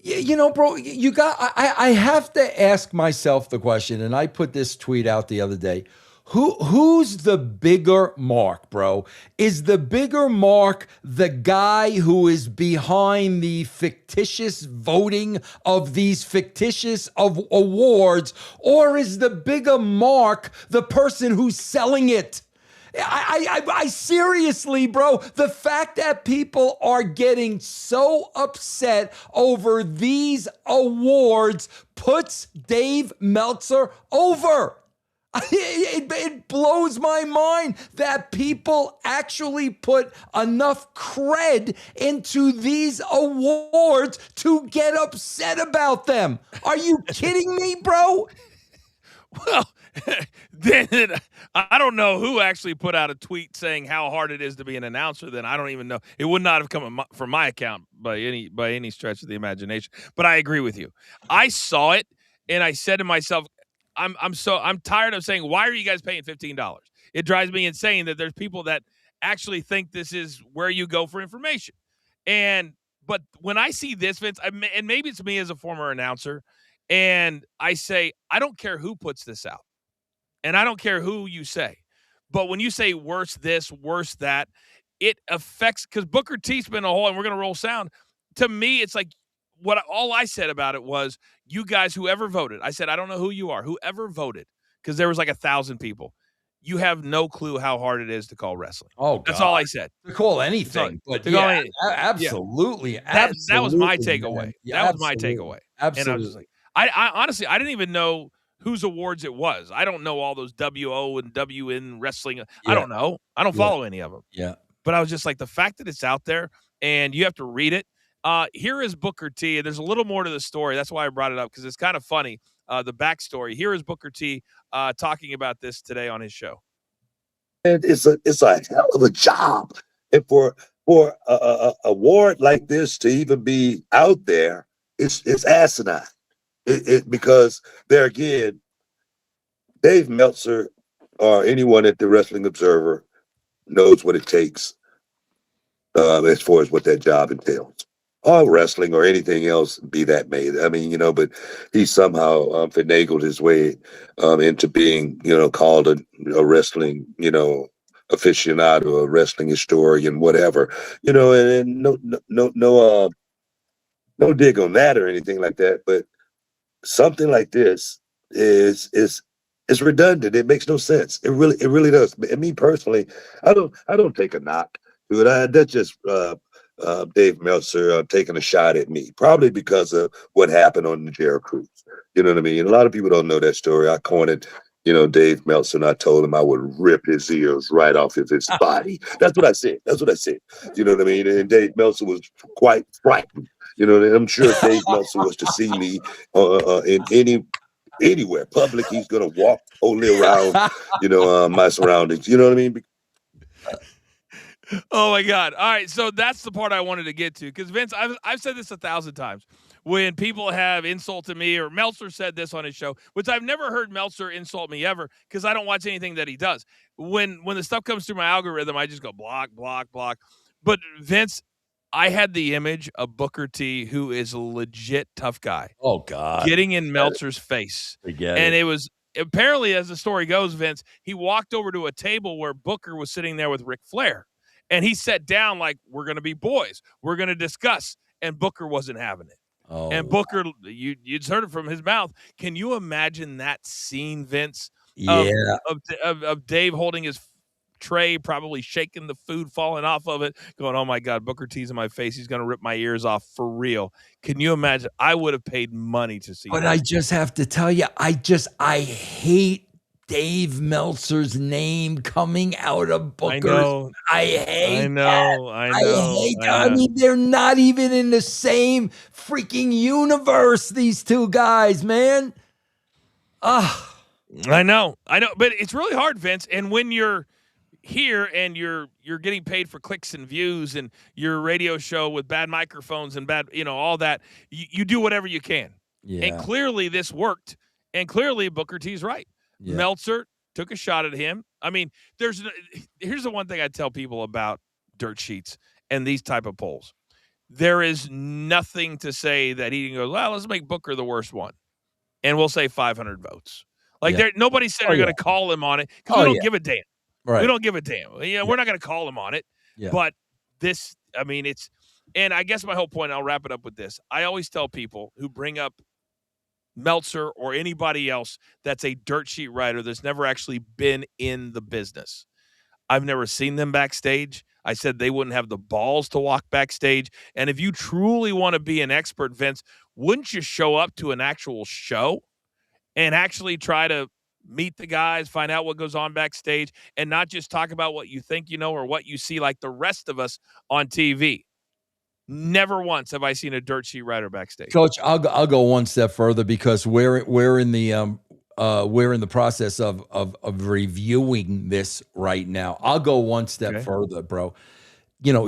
You know, bro, I have to ask myself the question, and I put this tweet out the other day. Who's the bigger mark, bro? Is the bigger mark the guy who is behind the fictitious voting of these fictitious awards, or is the bigger mark the person who's selling it? I seriously, bro, the fact that people are getting so upset over these awards puts Dave Meltzer over. It blows my mind that people actually put enough cred into these awards to get upset about them. Are you kidding me, bro?
Well, then I don't know who actually put out a tweet saying how hard it is to be an announcer. Then I don't even know. It would not have come from my account by any stretch of the imagination. But I agree with you. I saw it and I said to myself, I'm tired of saying, why are you guys paying $15? It drives me insane that there's people that actually think this is where you go for information. But when I see this, Vince, and maybe it's me as a former announcer, and I say, I don't care who puts this out. And I don't care who you say. But when you say worse this, worse that, it affects, because Booker T's been a whole, and we're going to roll sound. To me, it's like, all I said about it was, you guys, whoever voted, I said, I don't know who you are, whoever voted, because there was like 1,000 people. You have no clue how hard it is to call wrestling.
Oh, God.
That's all I said.
To call anything. But yeah, absolutely.
That was my takeaway.
Yeah,
that was my takeaway.
Absolutely.
And I was just like, I honestly, I didn't even know whose awards it was. I don't know all those WO and WN wrestling. Yeah. I don't know. I don't follow any of them.
Yeah.
But I was just like, the fact that it's out there and you have to read it. Here is Booker T. And there's a little more to the story. That's why I brought it up, because it's kind of funny. The backstory. Here is Booker T talking about this today on his show.
And it's a hell of a job. And for a award like this to even be out there, it's asinine. Because there again, Dave Meltzer or anyone at the Wrestling Observer knows what it takes as far as what that job entails. Or wrestling or anything else be that made. I mean, but he somehow finagled his way into being, called a wrestling, aficionado, a wrestling historian, whatever, and no dig on that or anything like that. But something like this is redundant. It makes no sense. It really does. And me personally, I don't take a knock to it. That's just Dave Meltzer taking a shot at me, probably because of what happened on the Jericho Cruise. You know what I mean? A lot of people don't know that story. I cornered, Dave Meltzer, and I told him I would rip his ears right off of his body. That's what I said. You know what I mean? And Dave Meltzer was quite frightened. And I'm sure if Dave Meltzer was to see me in anywhere. Public, he's gonna walk totally around, my surroundings. You know what I mean?
Oh my God. All right. So that's the part I wanted to get to. Because Vince, I've said this 1,000 times. When people have insulted me, or Meltzer said this on his show, which I've never heard Meltzer insult me ever, because I don't watch anything that he does. When the stuff comes through my algorithm, I just go block, block, block. But Vince, I had the image of Booker T, who is a legit tough guy.
Oh God.
Getting in Meltzer's face. And it was apparently, as the story goes, Vince, he walked over to a table where Booker was sitting there with Ric Flair. And he sat down like, we're going to be boys. We're going to discuss. And Booker wasn't having it.
Oh.
And Booker, you'd heard it from his mouth. Can you imagine that scene, Vince?
Yeah.
Of Dave holding his tray, probably shaking the food, falling off of it, going, oh my God, Booker T's in my face. He's going to rip my ears off for real. Can you imagine? I would have paid money to see
But
that.
I just have to tell you, I hate Dave Meltzer's name coming out of Booker's. I hate that. I mean, they're not even in the same freaking universe, these two guys, man.
I know. But it's really hard, Vince. And when you're here and you're getting paid for clicks and views, and your radio show with bad microphones and bad, all that, you do whatever you can. Yeah. And clearly this worked. And clearly Booker T's right. Yeah. Meltzer took a shot at him. I mean, here's the one thing I tell people about dirt sheets and these type of polls. There is nothing to say that he can go, well, let's make Booker the worst one. And we'll say 500 votes. Like nobody's saying we're going to call him on it, because we don't give a damn. Right. We don't give a damn. We're not going to call him on it. Yeah. But this, I mean, and I guess my whole point, I'll wrap it up with this. I always tell people who bring up Meltzer or anybody else that's a dirt sheet writer that's never actually been in the business. I've never seen them backstage. I said they wouldn't have the balls to walk backstage. And if you truly want to be an expert, Vince, wouldn't you show up to an actual show and actually try to meet the guys, find out what goes on backstage, and not just talk about what you think you know or what you see like the rest of us on TV? Never once have I seen a dirt sheet writer backstage.
Coach, I'll go one step further, because we're in the process of reviewing this right now. I'll go one step further, bro.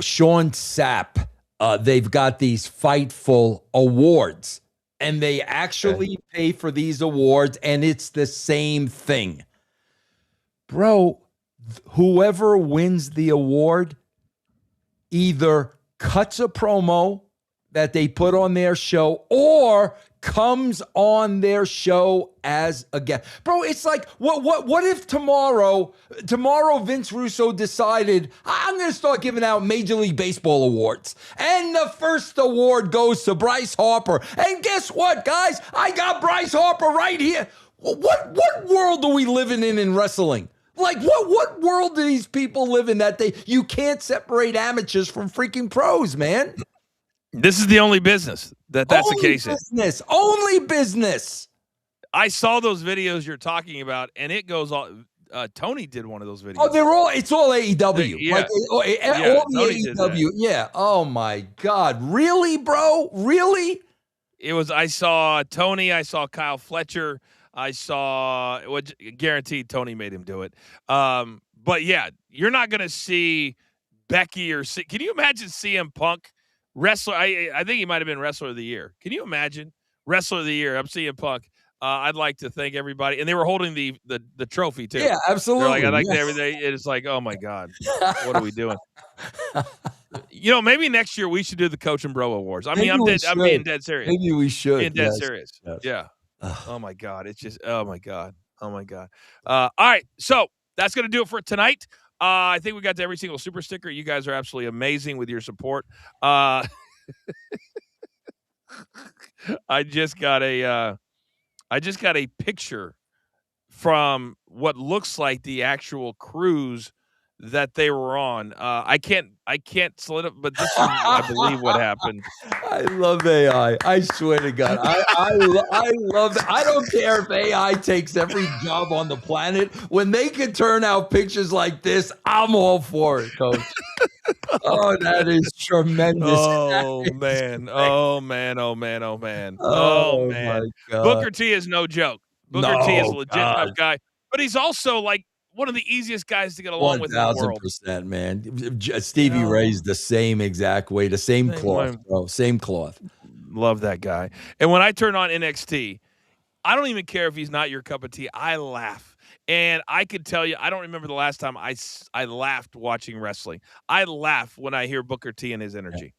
Sean Sapp, they've got these Fightful awards, and they actually pay for these awards, and it's the same thing. Bro, whoever wins the award either cuts a promo that they put on their show or comes on their show as a guest. Bro, it's like, what if tomorrow Vince Russo decided, I'm going to start giving out Major League Baseball awards, and the first award goes to Bryce Harper. And guess what, guys? I got Bryce Harper right here. What world are we living in wrestling? Like, what world do these people live in that you can't separate amateurs from freaking pros, man?
This is the only business that's the case.
Only business.
I saw those videos you're talking about, and it goes on. Tony did one of those videos.
Oh, it's all AEW.
Yeah.
Like, all the AEW. Yeah. Oh my God. Really, bro? Really?
I saw Tony. I saw Kyle Fletcher. I saw, guaranteed Tony made him do it. But yeah, you're not going to see Becky can you imagine CM Punk wrestler? I think he might've been wrestler of the year. Can you imagine wrestler of the year? I'm CM Punk. I'd like to thank everybody. And they were holding the trophy too.
Yeah, absolutely.
They're like, I'd like to everything. It's like, oh my God, what are we doing? Maybe next year we should do the Coach and Bro Awards. I mean, I'm being dead serious.
Maybe we should.
Being dead serious. Yes. Yeah. Oh my God. It's just, oh my God. All right. So that's going to do it for tonight. I think we got to every single super sticker. You guys are absolutely amazing with your support. I just got a picture from what looks like the actual cruise that they were on. I can't solidify, but this is, I believe, what happened.
I love AI. I swear to God. I love it. I don't care if AI takes every job on the planet. When they can turn out pictures like this, I'm all for it, Coach. Oh, that is tremendous.
Oh, man. Oh, man.
Oh, my God.
Booker T is no joke. Booker T is a
No,
legit
God.
tough guy, but he's also like one of the easiest guys to get along with in the world.
1000%, man. Stevie Ray's the same exact way, the same cloth, bro. Same cloth.
Love that guy. And when I turn on NXT, I don't even care if he's not your cup of tea. I laugh. And I could tell you, I don't remember the last time I laughed watching wrestling. I laugh when I hear Booker T and his energy.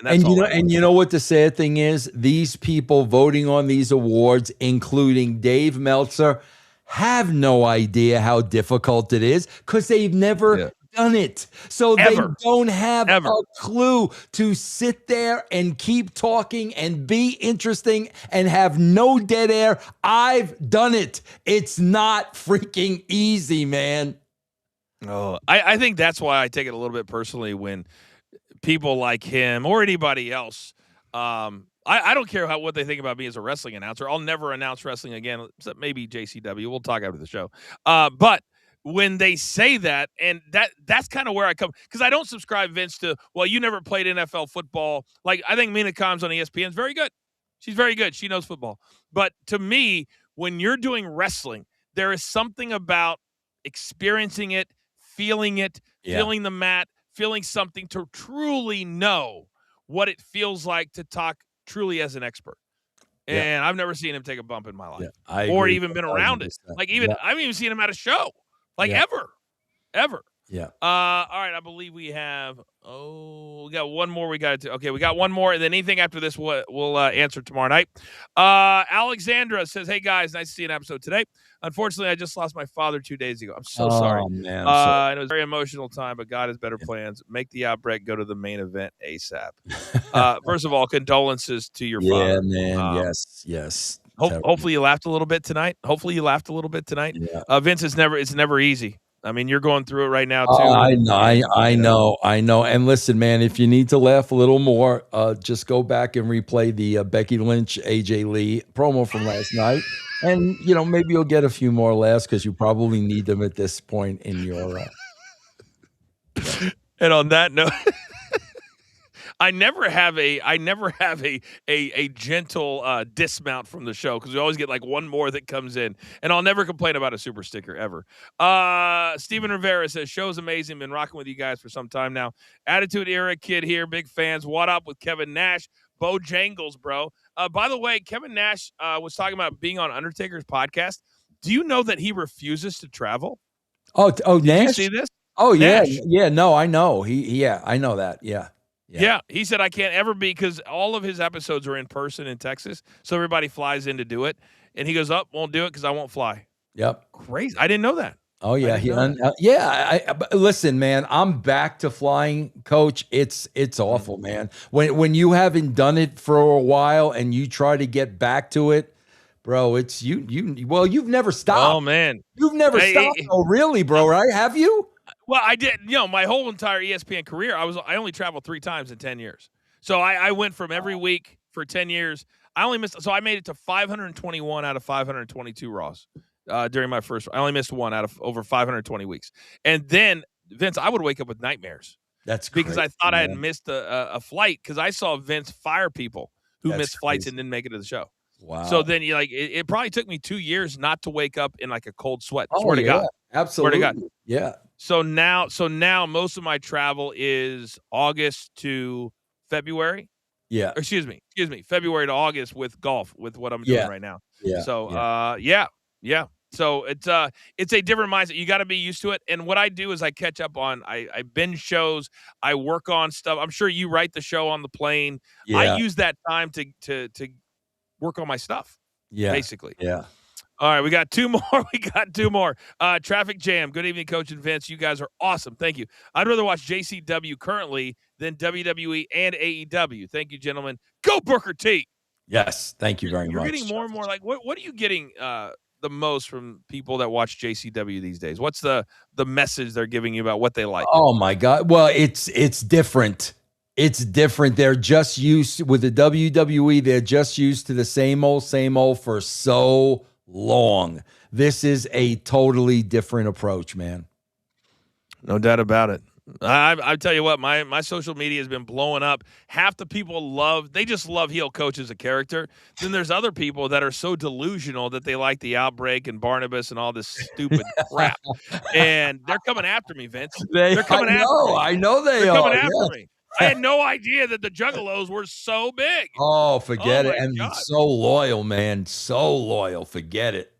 And you know what the sad thing is? These people voting on these awards, including Dave Meltzer, have no idea how difficult it is because they've never done it. So they don't have a clue to sit there and keep talking and be interesting and have no dead air. I've done it. It's not freaking easy, man.
Oh, I think that's why I take it a little bit personally when people like him or anybody else, I don't care what they think about me as a wrestling announcer. I'll never announce wrestling again, except maybe JCW. We'll talk after the show. But when they say that, and that's kind of where I come, because I don't subscribe, Vince, to, well, you never played NFL football. Like, I think Mina Kimes on ESPN is very good. She's very good. She knows football. But to me, when you're doing wrestling, there is something about experiencing it, feeling the mat, feeling something to truly know what it feels like to talk truly as an expert. And I've never seen him take a bump in my life or even been around it. Like, even I haven't even seen him at a show, like ever.
Yeah.
All right. I believe we have, we got one more we got to. Okay. We got one more. And then anything after this, we'll answer tomorrow night. Alexandra says, hey guys, nice to see an episode today. Unfortunately, I just lost my father 2 days ago. I'm so sorry.
Man,
and it was a very emotional time, but God has better plans. Make the outbreak go to the main event ASAP. First of all, condolences to your father.
Yeah, man. Yes.
Hopefully you laughed a little bit tonight.
Yeah.
Vince, it's never easy. I mean, you're going through it right now too.
I know. And listen, man, if you need to laugh a little more, just go back and replay the Becky Lynch, AJ Lee promo from last night. And, maybe you'll get a few more laughs because you probably need them at this point in your
And on that note, I never have a gentle dismount from the show because we always get like one more that comes in, and I'll never complain about a super sticker ever. Steven Rivera says, show's amazing. Been rocking with you guys for some time now. Attitude Era kid here. Big fans. What up with Kevin Nash? Bojangles, bro. By the way, Kevin Nash was talking about being on Undertaker's podcast. Do you know that he refuses to travel?
Oh,
Did
Nash?
you see this?
Oh,
Nash.
yeah. No, I know. I know that.
Yeah, he said I can't ever be, because all of his episodes are in person in Texas, so everybody flies in to do it. And he goes, won't do it because I won't fly.
Yep.
Crazy. I didn't know that.
Oh, yeah. Listen, man, I'm back to flying, Coach. It's awful, man. When you haven't done it for a while and you try to get back to it, bro, it's you've never stopped.
Oh, man.
You've never stopped. Oh, really, bro, right? Have you?
Well, I did. My whole entire ESPN career, I only traveled 3 times in 10 years. So I went from every week for 10 years. I made it to 521 out of 522 Raws during my first. I only missed one out of over 520 weeks. And then, Vince, I would wake up with nightmares.
That's
because
crazy,
I thought I had missed a flight, because I saw Vince fire people who missed flights and didn't make it to the show.
Wow.
So then it probably took me 2 years not to wake up in like a cold sweat. Swear to God.
Absolutely.
Swear to God.
Yeah.
So now most of my travel is August to February.
Yeah.
Excuse me, February to August with golf, with what I'm doing right now.
Yeah.
So yeah. So it's a different mindset. You got to be used to it. And what I do is I catch up on, I binge shows, I work on stuff. I'm sure you write the show on the plane.
Yeah.
I use that time to work on my stuff.
Yeah.
Basically.
Yeah.
All right, we got 2 more. Traffic Jam. Good evening, Coach and Vince. You guys are awesome. Thank you. I'd rather watch JCW currently than WWE and AEW. Thank you, gentlemen. Go Booker T.
Yes. Thank you very much.
You're getting more and more like, what are you getting the most from people that watch JCW these days? What's the message they're giving you about what they like?
Oh my God. Well, it's different. It's different. They're just used with the WWE. They're just used to the same old for so long. This is a totally different approach, man.
No doubt about it. I tell you what, my social media has been blowing up. Half the people they just love heel Coach as a character. Then there's other people that are so delusional that they like the Outbreak and Barnabas and all this stupid crap. And they're coming after me, Vince. They're coming after me.
I know they're
coming after me. I had no idea that the Juggalos were so big.
Oh, forget it. And
God.
so loyal, man. So loyal. Forget it.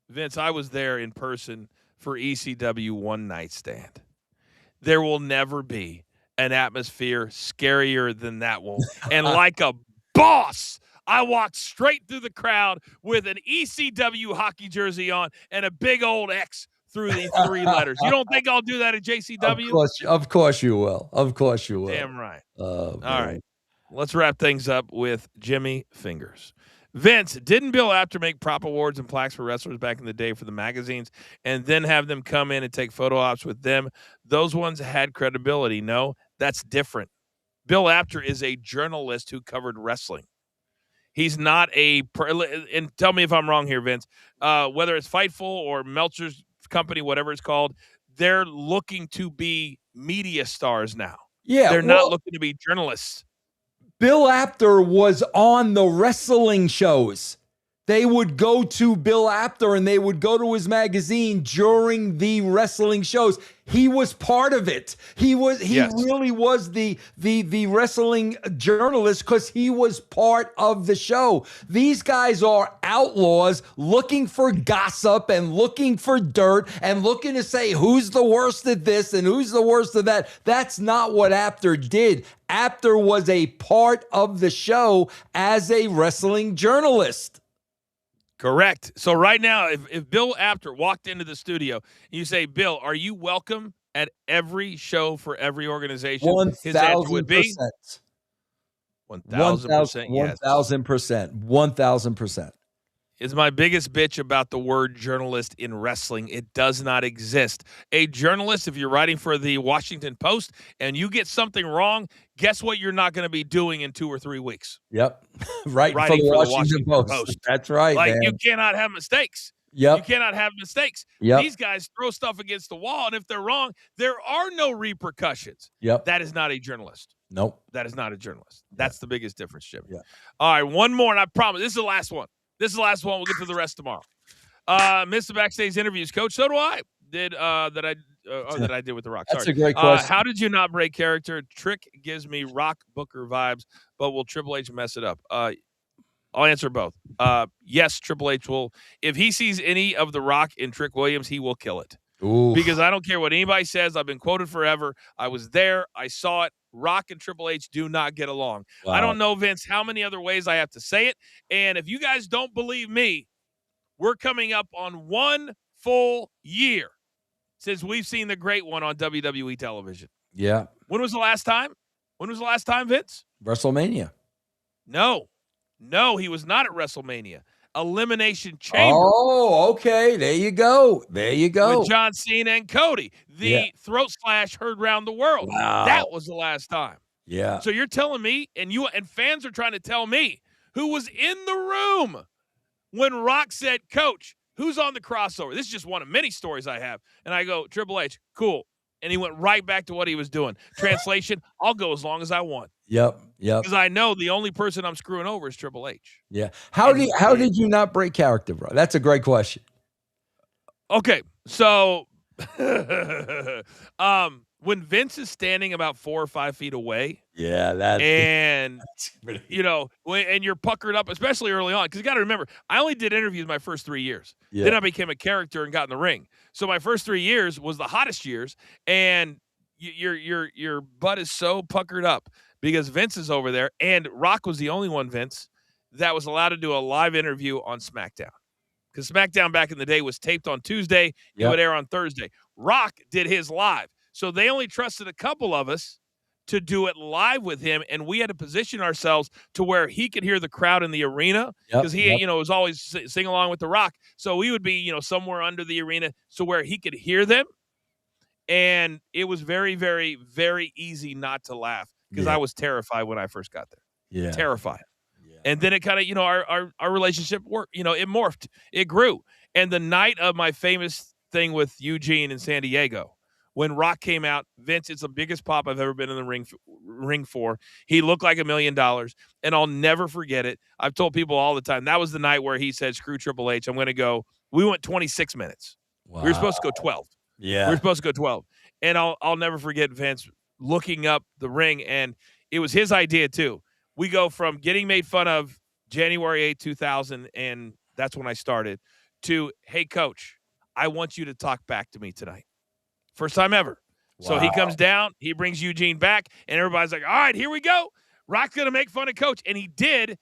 Vince, I was there in person for ECW One Night Stand. There will never be an atmosphere scarier than that one. And like a boss, I walked straight through the crowd with an ECW hockey jersey on and a big old X through the 3 letters. You don't think I'll do that at JCW?
Of course you will. Of course you will.
Damn right. All right. Let's wrap things up with Jimmy Fingers. Vince, didn't Bill Apter make prop awards and plaques for wrestlers back in the day for the magazines and then have them come in and take photo ops with them? Those ones had credibility. No, that's different. Bill Apter is a journalist who covered wrestling. He's not and tell me if I'm wrong here, Vince, whether it's Fightful or Meltzer's company, whatever it's called, they're looking to be media stars now.
Yeah.
They're not looking to be journalists.
Bill Apter was on the wrestling shows. They would go to Bill Apter and they would go to his magazine during the wrestling shows. He was part of it. He really was the wrestling journalist because he was part of the show. These guys are outlaws looking for gossip and looking for dirt and looking to say who's the worst at this and who's the worst at that. That's not what Apter did. Apter was a part of the show as a wrestling journalist.
Correct. So right now, if Bill Apter walked into the studio, and you say, Bill, are you welcome at every show for every organization?
1,000%.
His answer would be 1,000%. Yes.
1,000%. 1,000%.
Is my biggest bitch about the word journalist in wrestling. It does not exist. A journalist, if you're writing for the Washington Post and you get something wrong, guess what you're not going to be doing in 2 or 3 weeks?
Yep. Writing for the Washington Post. That's right,
like,
man.
You cannot have mistakes.
Yep.
You cannot have mistakes.
Yep.
These guys throw stuff against the wall, and if they're wrong, there are no repercussions.
Yep.
That is not a journalist.
Nope.
That is not a journalist. That's the biggest difference, Jim.
Yeah.
All right, one more, and I promise, this is the last one. We'll get to the rest tomorrow. Missed the backstage interviews, Coach. So do I. That I did with The Rock.
That's
Sorry.
a great question.
How did you not break character? Trick gives me Rock Booker vibes, but will Triple H mess it up? I'll answer both. Yes, Triple H will. If he sees any of The Rock in Trick Williams, he will kill it.
Ooh.
Because I don't care what anybody says. I've been quoted forever. I was there. I saw it. Rock and Triple H do not get along. Wow. I don't know, Vince, how many other ways I have to say it. And if you guys don't believe me, we're coming up on 1 full year since we've seen the great one on WWE television.
Yeah.
When was the last time? Vince?
WrestleMania.
No, he was not at WrestleMania. Elimination Chamber.
Oh, okay. There you go.
With John Cena and Cody. The throat slash heard round the world.
Wow.
That was the last time.
Yeah.
So you're telling me, and fans are trying to tell me, who was in the room when Rock said, Coach, who's on the crossover? This is just one of many stories I have. And I go, Triple H, cool. And he went right back to what he was doing. Translation, I'll go as long as I want.
Yep.
Because I know the only person I'm screwing over is Triple H.
Yeah. How did you not break character, bro? That's a great question.
Okay. So when Vince is standing about 4 or 5 feet away, and you're puckered up, especially early on, because you got to remember, I only did interviews my first 3 years. Yeah. Then I became a character and got in the ring. So my first 3 years was the hottest years, and your butt is so puckered up because Vince is over there, and Rock was the only one, Vince, that was allowed to do a live interview on SmackDown. Because SmackDown back in the day was taped on Tuesday, it would air on Thursday. Rock did his live. So they only trusted a couple of us to do it live with him, and we had to position ourselves to where he could hear the crowd in the arena because he was always sing along with The Rock. So we would be, somewhere under the arena so where he could hear them, and it was very, very, very easy not to laugh because I was terrified when I first got there. Yeah, terrified. Yeah. And then it kind of, our relationship worked. It morphed, it grew. And the night of my famous thing with Eugene in San Diego, when Rock came out, Vince, it's the biggest pop I've ever been in the ring for. He looked like $1 million, and I'll never forget it. I've told people all the time, that was the night where he said, screw Triple H, I'm going to go. We went 26 minutes.
Wow.
We were supposed to go 12.
Yeah.
We were supposed to go 12. And I'll never forget Vince looking up the ring, and it was his idea too. We go from getting made fun of January 8, 2000, and that's when I started, to, hey, coach, I want you to talk back to me tonight. First time ever. Wow. So he comes down, he brings Eugene back, and everybody's like, all right, here we go. Rock's going to make fun of coach. And he did,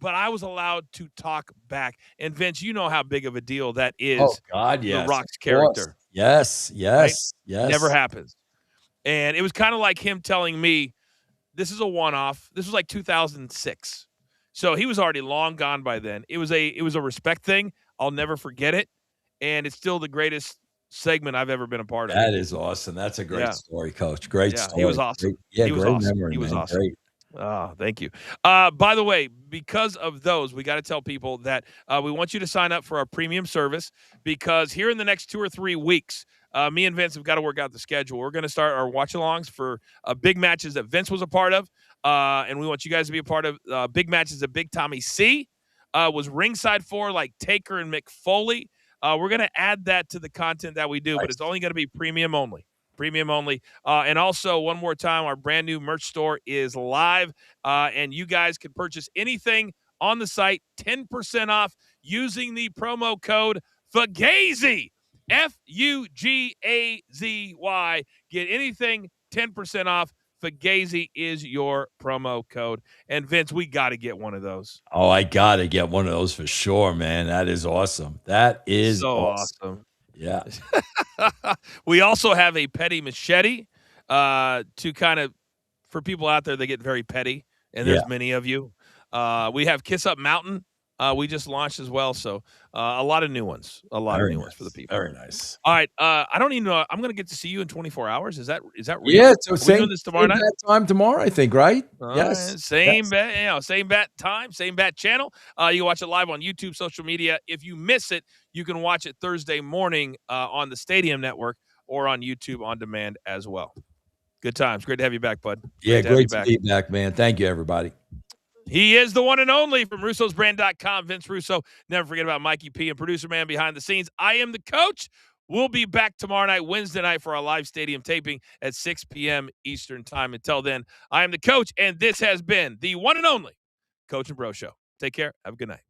but I was allowed to talk back. And Vince, you know how big of a deal that is.
Oh, God, yes.
The Rock's character.
Yes.
Right? Never happens. And it was kind of like him telling me, this is a one-off. This was like 2006. So he was already long gone by then. It was a respect thing. I'll never forget it. And it's still the greatest segment I've ever been a part of.
That is awesome. That's a great story, Coach. Great story.
He was awesome.
Great,
he was
great
awesome.
memory,
he was
man.
awesome.
Great.
Oh, thank you. By the way, because of those, we got to tell people that we want you to sign up for our premium service, because here in the next 2 or 3 weeks, me and Vince have got to work out the schedule. We're going to start our watch-alongs for big matches that Vince was a part of, and we want you guys to be a part of big matches that Big Tommy C was ringside for, like Taker and Mick Foley. We're going to add that to the content that we do, but it's only going to be premium only. Premium only. And also, one more time, our brand new merch store is live, and you guys can purchase anything on the site 10% off using the promo code FUGAZY. FUGAZY. Get anything 10% off. Fugazi is your promo code. And Vince, we got to get one of those.
Oh, I got to get one of those for sure, man. That is awesome. That is
so awesome.
Yeah.
We also have a petty machete to kind of, for people out there that get very petty, and there's many of you. We have Kiss Up Mountain. We just launched as well, so a lot of new ones. A lot of new ones for the people.
Very nice.
All right, I don't even know. I'm going to get to see you in 24 hours. Is that real?
Yeah, so
doing this tomorrow night?
Time tomorrow, I think, right?
Yes. Same bat, same bat time, same bat channel. You can watch it live on YouTube, social media. If you miss it, you can watch it Thursday morning on the Stadium Network or on YouTube on demand as well. Good times. Great to have you back, bud.
Great to be back, man. Thank you, everybody.
He is the one and only from Russo'sBrand.com, Vince Russo. Never forget about Mikey P and producer man behind the scenes. I am the coach. We'll be back tomorrow night, Wednesday night, for our live stadium taping at 6 p.m. Eastern time. Until then, I am the coach, and this has been the one and only Coach and Bro Show. Take care. Have a good night.